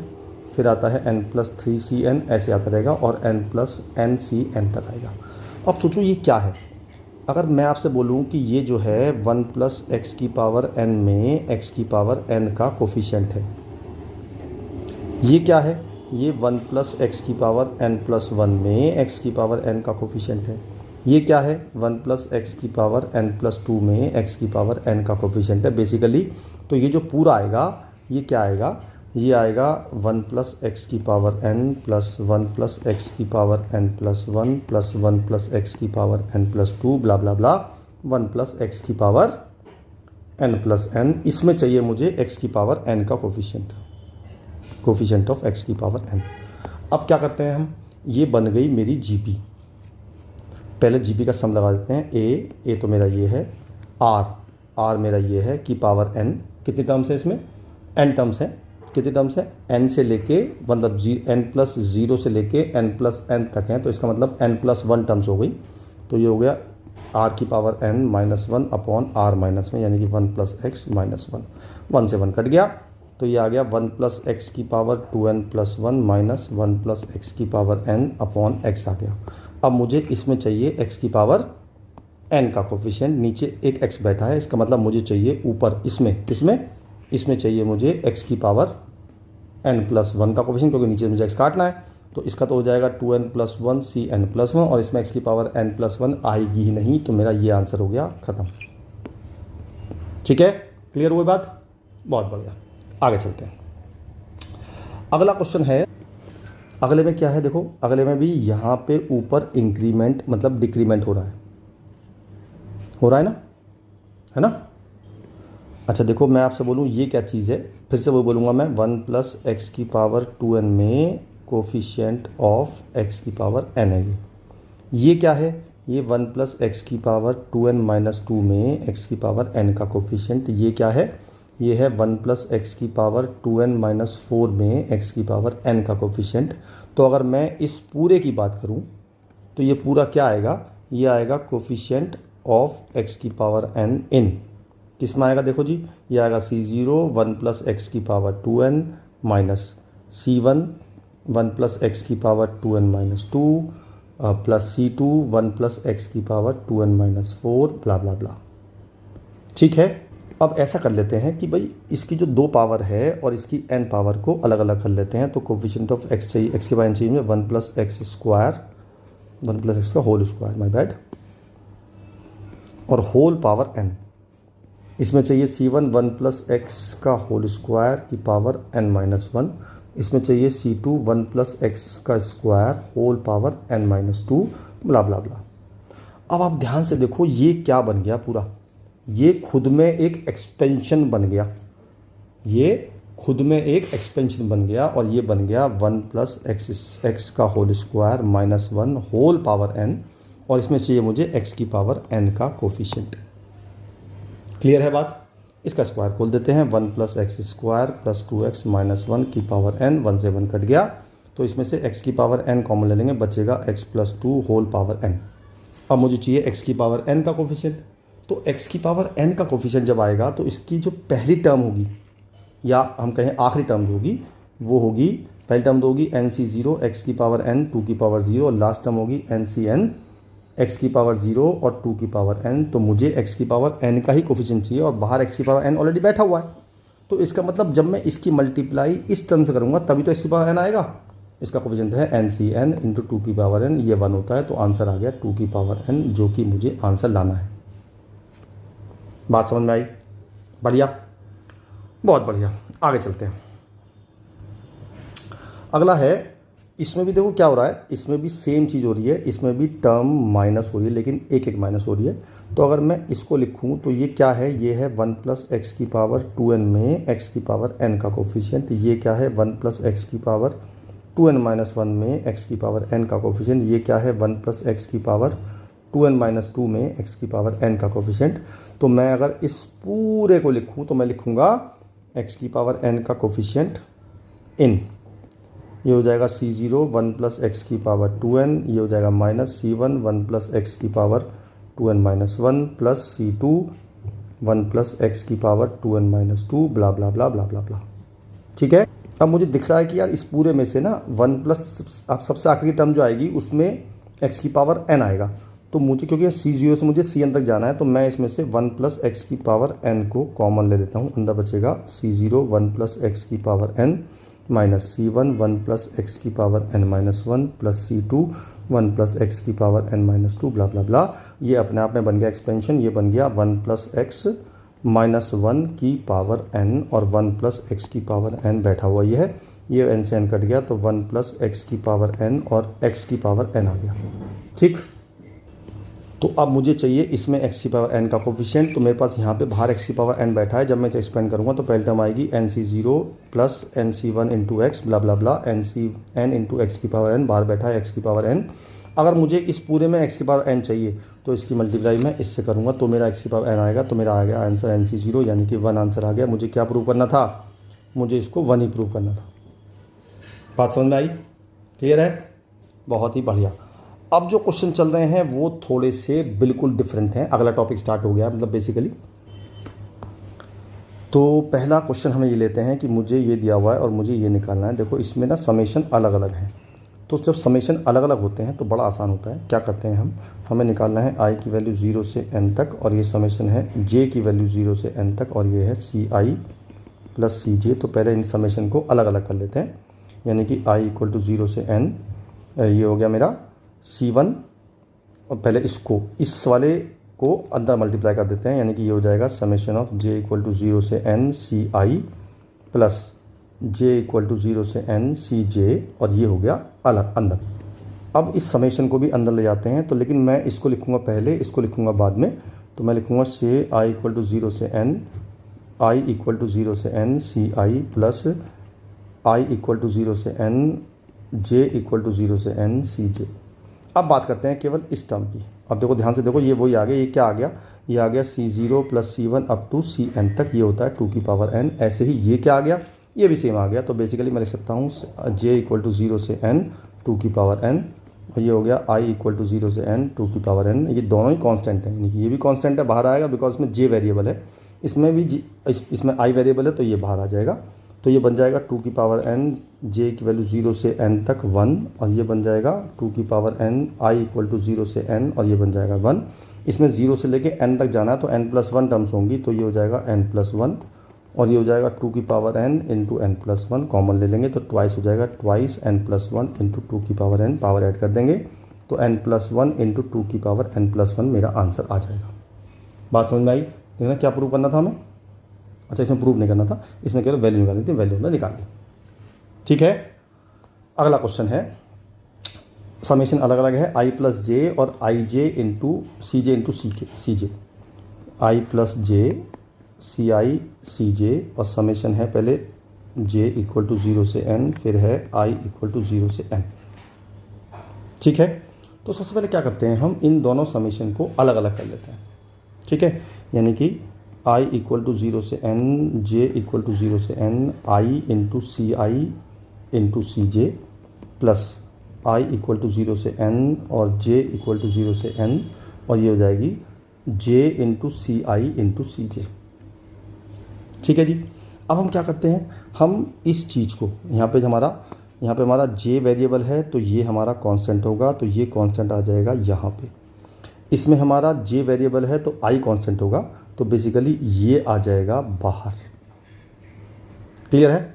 फिर आता है n प्लस 3 CN, ऐसे आता रहेगा और n प्लस n CN तक आएगा। अब सोचो ये क्या है? अगर मैं आपसे बोलूँ कि ये जो है 1 प्लस एक्स की पावर n में x की पावर n का कोफिशिएंट है, ये क्या है? ये 1 प्लस एक्स की पावर n प्लस 1 में x की पावर n का कोफिशिएंट है। ये क्या है? 1 प्लस एक्स की पावर n प्लस 2 में x की पावर n का कोफिशिएंट है बेसिकली। तो ये जो पूरा आएगा ये क्या आएगा? ये आएगा 1 प्लस एक्स की power n plus 1 plus x की power n plus 1 plus 1 plus x की power n plus 2 blah blah blah 1 plus x की पावर n प्लस n। इसमें चाहिए मुझे x की पावर n का कोफिशिएंट ऑफ x की पावर n। अब क्या करते हैं हम? ये बन गई मेरी GP। पहले GP का सम लगा देते हैं। a तो मेरा ये है, r मेरा ये है की पावर n। कितनी टर्म्स है इसमें? n टर्म्स है। कितनी टर्म्स है? n से लेके मतलब n प्लस 0 से लेके n प्लस n तक है, तो इसका मतलब n प्लस 1 टर्म्स हो गई। तो ये हो गया r की power n minus 1 upon r minus 1, यानी कि 1 प्लस एक्स माइनस 1, 1 से 1 कट गया, तो ये आ गया 1 प्लस एक्स की power 2n plus 1 minus 1 plus x की पावर n अपॉन x आ गया। अब मुझे इसमें चाहिए x की पावर n का कोफिशिएंट, नीचे एक x बैठा है, इसका मतलब मुझे चाहिए ऊपर इसमें चाहिए मुझे x की पावर n प्लस 1 का कोफिशिएंट, क्योंकि नीचे मुझे x काटना है। तो इसका तो हो जाएगा 2n प्लस 1 cn प्लस 1, और इसमें x की पावर n प्लस 1 आएगी ही नहीं, तो मेरा ये आंसर हो गया ख़त्म। ठीक है, क्लियर हुई बात? बहुत बढ़िया, आगे चलते हैं। अगला क्वेश्चन है, अगले में क्या है? देखो अगले में भी यहाँ पे ऊपर इंक्रीमेंट मतलब डिक्रीमेंट हो रहा है ना, है ना? अच्छा देखो, मैं आपसे बोलूँ ये क्या चीज़ है, फिर से वो बोलूँगा मैं, 1 प्लस एक्स की पावर 2n में कोफिशिएंट ऑफ x की पावर n है। ये क्या है? ये 1 प्लस एक्स की पावर 2n माइनस 2 में x की पावर n का कोफिशिएंट। ये क्या है? ये है 1 प्लस एक्स की पावर 2n माइनस 4 में x की पावर n का कोफिशिएंट। तो अगर मैं इस पूरे की बात करूं तो ये पूरा क्या आएगा? ये आएगा कोफिशिएंट ऑफ x की पावर n इन किस में आएगा? देखो जी, ये आएगा C0 1 प्लस एक्स की power 2n minus C1 1 plus x की power 2n minus 2 plus C2 1 plus x की power 2n minus 4 blah blah blah. ठीक है, अब ऐसा कर लेते हैं कि भाई इसकी जो 2 पावर है और इसकी n पावर को अलग अलग कर लेते हैं। तो कोफिशिएंट ऑफ x चाहिए, x के पावर n चाहिए मुझे 1 plus x square 1 plus x का होल स्क्वायर, माई बैड, और होल पावर n। इसमें चाहिए C1 1 प्लस एक्स का होल स्क्वायर की पावर n माइनस 1। इसमें चाहिए C2 1 प्लस एक्स का square whole power n minus 2, blah blah blah. अब आप ध्यान से देखो ये क्या बन गया पूरा, ये खुद में एक एक्सपेंशन बन गया, ये खुद में एक एक्सपेंशन बन गया, और ये बन गया 1 प्लस एक्स का whole square minus 1 whole power n, और इसमें चाहिए मुझे x की पावर n का कोफिशिएंट। क्लियर है बात? इसका स्क्वायर खोल देते हैं, 1 plus x square plus 2x minus 1 की पावर n, 1 से 1 कट गया, तो इसमें से x की पावर n कॉमन ले लेंगे, बचेगा x plus 2 whole power n। अब मुझे चाहिए x की पावर n का कोफिशिएंट, तो x की पावर n का कोफिशिएंट जब आएगा तो इसकी जो पहली टर्म होगी, या हम कहें आखिरी टर्म होगी, वो होगी, पहली टर्म तो होगी NC0 x की पावर n 2 की पावर 0, और लास्ट टर्म होगी NCn x की पावर 0 और 2 की पावर n। तो मुझे x की पावर n का ही कोफिशिएंट चाहिए, और बाहर x की पावर n ऑलरेडी बैठा हुआ है, तो इसका मतलब जब मैं इसकी मल्टीप्लाई इस टर्म से करूँगा तभी तो x की पावर n आएगा। इसका कोफिशिएंट है NCn इंटू 2 की पावर n, ये 1 होता है, तो आंसर आ गया 2 की पावर n, जो कि मुझे आंसर लाना है। बात समझ में आई? बढ़िया, बहुत बढ़िया। आगे चलते हैं। अगला है, इसमें भी देखो क्या हो रहा है, इसमें भी सेम चीज़ हो रही है, इसमें भी टर्म माइनस हो रही है, लेकिन एक एक माइनस हो रही है। तो अगर मैं इसको लिखूं तो ये क्या है, ये है 1 प्लस एक्स की पावर 2n में x की पावर n का कोफिशिएंट। ये क्या है, 1 प्लस एक्स की पावर 2n माइनस 1 में x की पावर n का कोफिशिएंट। ये क्या है, 1 प्लस एक्स की पावर 2n माइनस 2 में x की पावर n का कोफिशिएंट। तो मैं अगर इस पूरे को लिखूँ तो मैं लिखूँगा x की पावर n का कोफिशिएंट इन, ये हो जाएगा C0 1 प्लस एक्स की पावर 2n, ये हो जाएगा माइनस C1 1 प्लस एक्स की power 2n minus 1 plus C2 1 plus x की power 2n minus 2, blah blah blah blah blah blah. ठीक है, अब मुझे दिख रहा है कि यार इस पूरे में से ना 1 प्लस, अब सबसे आखिरी टर्म जो आएगी उसमें x की पावर n आएगा, तो मुझे क्योंकि C0 से मुझे Cn तक जाना है, तो मैं इसमें से 1 प्लस एक्स की पावर n को कॉमन ले लेता हूँ। अंदर बचेगा C0 1 प्लस एक्स की power n minus C1 1 plus x की power n minus 1 plus C2 1 plus x की power n minus 2, blah blah blah. ये अपने आप में बन गया एक्सपेंशन, ये बन गया 1 प्लस एक्स माइनस 1 की पावर n, और 1 प्लस एक्स की पावर n बैठा हुआ ये है, ये n से n कट गया, तो 1 प्लस एक्स की पावर n और x की पावर n आ गया। ठीक, तो अब मुझे चाहिए इसमें x की पावर n का कोफिशिएंट, तो मेरे पास यहाँ पे बाहर x की पावर n बैठा है। जब मैं इसे एक्सपेंड करूँगा तो पहली टर्म आएगी NC0 plus NC1 into x, blah blah blah, NCn into x की पावर n, बाहर बैठा है x की पावर n। अगर मुझे इस पूरे में x की पावर n चाहिए तो इसकी मल्टीप्लाई मैं इससे करूँगा, तो मेरा x की पावर n आएगा, तो मेरा आ गया आंसर NC0, यानी कि 1 आंसर आ गया। मुझे क्या प्रूव करना था, मुझे इसको 1 ही प्रूव करना था। बात समझ में आई? क्लियर है? बहुत ही बढ़िया। अब जो क्वेश्चन चल रहे हैं वो थोड़े से बिल्कुल डिफरेंट हैं। अगला टॉपिक स्टार्ट हो गया मतलब बेसिकली। तो पहला क्वेश्चन हमें ये लेते हैं कि मुझे ये दिया हुआ है और मुझे ये निकालना है। देखो इसमें ना समेशन अलग अलग हैं, तो जब समेशन अलग अलग होते हैं तो बड़ा आसान होता है। क्या करते हैं हमें निकालना है i की वैल्यू 0 से n तक, और ये समेशन है j की वैल्यू 0 से n तक, और ये है ci प्लस cj। तो पहले इन समेशन को अलग अलग कर लेते हैं, यानी कि i इक्वल टू 0 से n, ये हो गया मेरा C1, और पहले इसको इस वाले को अंदर मल्टीप्लाई कर देते हैं, यानी कि ये हो जाएगा summation of j equal to 0 से n ci plus j equal to 0 से n cj, और ये हो गया अलग अंदर। अब इस समेशन को भी अंदर ले जाते हैं, तो लेकिन मैं इसको लिखूंगा पहले, इसको लिखूंगा बाद में। तो मैं लिखूंगा से i इक्वल टू 0 से n, i इक्वल टू 0 से n ci plus i equal to 0 से n j इक्वल टू 0 से n cj। अब बात करते हैं केवल इस टर्म की। अब देखो ध्यान से देखो, ये वही आ गया, ये क्या आ गया, ये आ गया C0 plus C1 up to Cn तक, ये होता है 2 की पावर n। ऐसे ही ये क्या आ गया, ये भी सेम आ गया। तो बेसिकली मैं लिख सकता हूँ j इक्वल टू 0 से n 2 की पावर n, और ये हो गया i इक्वल टू 0 से n 2 की पावर n। ये दोनों ही कांस्टेंट हैं, यानी कि ये भी कांस्टेंट है, बाहर आएगा बिकॉज इसमें j वेरिएबल है, इसमें भी इसमें i वेरिएबल है, तो ये बाहर आ जाएगा। तो ये बन जाएगा 2 की पावर n, j की वैल्यू 0 से n तक 1, और ये बन जाएगा 2 की power n i equal to 0 से n, और ये बन जाएगा 1। इसमें 0 से लेके n तक जाना है, तो n प्लस 1 टर्म्स होंगी, तो ये हो जाएगा n प्लस 1, और ये हो जाएगा 2 की power n into n plus 1, common ले लेंगे तो ट्वाइस हो जाएगा, ट्वाइस n प्लस 1 इंटू 2 की पावर n, पावर ऐड कर देंगे तो n+1 इंटू 2 की पावर n+1 मेरा आंसर आ जाएगा। बात समझ में आई? देखना क्या प्रूव करना था हमें। अच्छा, इसमें प्रूव नहीं करना था, इसमें केवल वैल्यू निकालनी थी, वैल्यू हमने निकाल ली। ठीक है, अगला क्वेश्चन है, समेशन अलग अलग है, i प्लस जे और आई J into C J into C जे, आई प्लस जे सी आई सी जे, और समेशन है पहले j इक्वल टू 0 से n, फिर है i इक्वल टू 0 से n। ठीक है, तो सबसे पहले क्या करते हैं, हम इन दोनों समेशन को अलग अलग कर लेते हैं। ठीक है, यानी कि i इक्वल टू 0 से n, j इक्वल टू 0 से n, i into C i into C j, plus i equal to 0 से n और j इक्वल टू 0 से n, और ये हो जाएगी j into C i into C जे। ठीक है जी, अब हम क्या करते हैं, हम इस चीज़ को यहाँ पे हमारा j वेरिएबल है, तो ये हमारा कांस्टेंट होगा, तो ये कांस्टेंट आ जाएगा यहाँ पे। इसमें हमारा j वेरिएबल है तो i कांस्टेंट होगा, तो बेसिकली ये आ जाएगा बाहर। क्लियर है?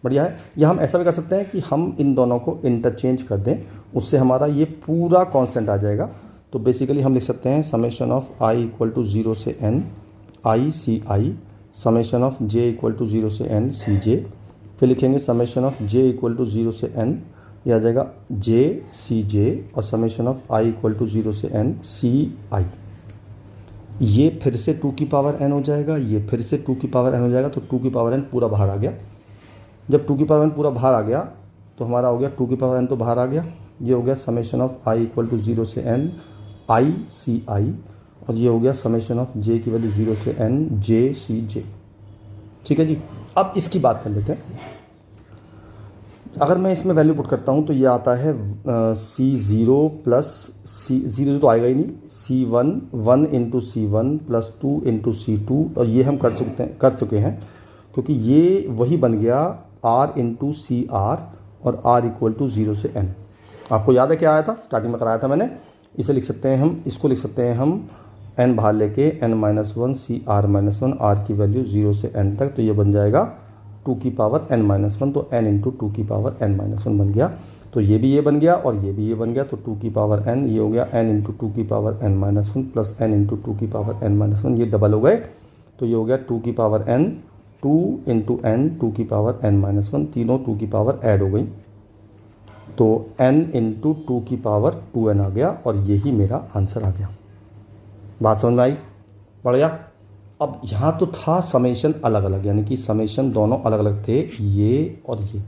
बढ़िया है। या हम ऐसा भी कर सकते हैं कि हम इन दोनों को इंटरचेंज कर दें, उससे हमारा ये पूरा कांस्टेंट आ जाएगा। तो बेसिकली हम लिख सकते हैं summation of i equal to 0 से n i C i, summation of j equal to 0 से n सी जे, फिर लिखेंगे summation of j equal to 0 से n, यह आ जाएगा j सी जे, और summation of i equal to 0 से n सी आई। ये फिर से 2 की पावर n हो जाएगा, ये फिर से 2 की पावर n हो जाएगा, तो 2 की पावर n पूरा बाहर आ गया। जब 2 की पावर n पूरा बाहर आ गया तो हमारा हो गया 2 की पावर n तो बाहर आ गया, ये हो गया summation of i equal to 0 से n आई सी आई, और ये हो गया समेशन ऑफ j की वैल्यू 0 से n j सी जे। ठीक है जी, अब इसकी बात कर लेते हैं। अगर मैं इसमें वैल्यू पुट करता हूँ तो ये आता है C0 प्लस C0 तो आएगा ही नहीं, C1 1 into C1 plus 2 into C2, और ये हम कर चुके हैं क्योंकि ये वही बन गया R इंटू सी आर, और R इक्वल टू 0 से n। आपको याद है क्या आया था, स्टार्टिंग में कराया था मैंने। इसे लिख सकते हैं हम, इसको लिख सकते हैं हम n बाहर लेके n-1 सी आर -1, r की वैल्यू 0 से n तक, तो ये बन जाएगा 2 की पावर n-1, तो n इंटू 2 की पावर n-1 बन गया। तो ये भी ये बन गया और ये भी ये बन गया, तो 2 की पावर n, ये हो गया n इंटू 2 की power n-1 plus n into 2 की पावर n-1, ये डबल हो गए, तो ये हो गया 2 की पावर n, 2 इंटू n 2 की पावर n-1, तीनों 2 की पावर ऐड हो गई, तो n इंटू 2 की पावर 2n आ गया, और यही मेरा आंसर आ गया। बात समझ में आई? बढ़िया। अब यहाँ तो था समेशन अलग अलग, यानी कि समेशन दोनों अलग अलग थे, ये और ये।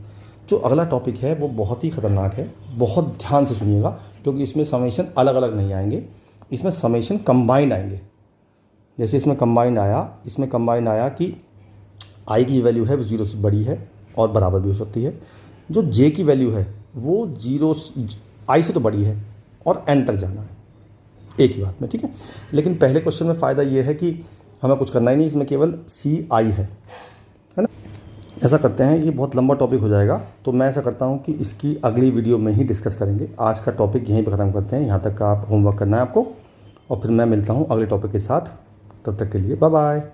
जो अगला टॉपिक है वो बहुत ही ख़तरनाक है, बहुत ध्यान से सुनिएगा, क्योंकि इसमें समेशन अलग अलग नहीं आएंगे, इसमें समेशन कंबाइंड आएंगे। जैसे इसमें कंबाइंड आया कि i की वैल्यू है वो 0 से बड़ी है और बराबर भी हो सकती है, जो j की वैल्यू है वो 0 i से तो बड़ी है और n तक जाना है, एक ही बात में। ठीक है, लेकिन पहले क्वेश्चन में फ़ायदा ये है कि हमें कुछ करना ही नहीं, इसमें केवल सी आई है ना। ऐसा करते हैं, ये बहुत लंबा टॉपिक हो जाएगा, तो मैं ऐसा करता हूँ कि इसकी अगली वीडियो में ही डिस्कस करेंगे। आज का टॉपिक यहीं पर ख़त्म करते हैं, यहाँ तक का आप होमवर्क करना है आपको, और फिर मैं मिलता हूँ अगले टॉपिक के साथ। तब तक के लिए बाय बाय।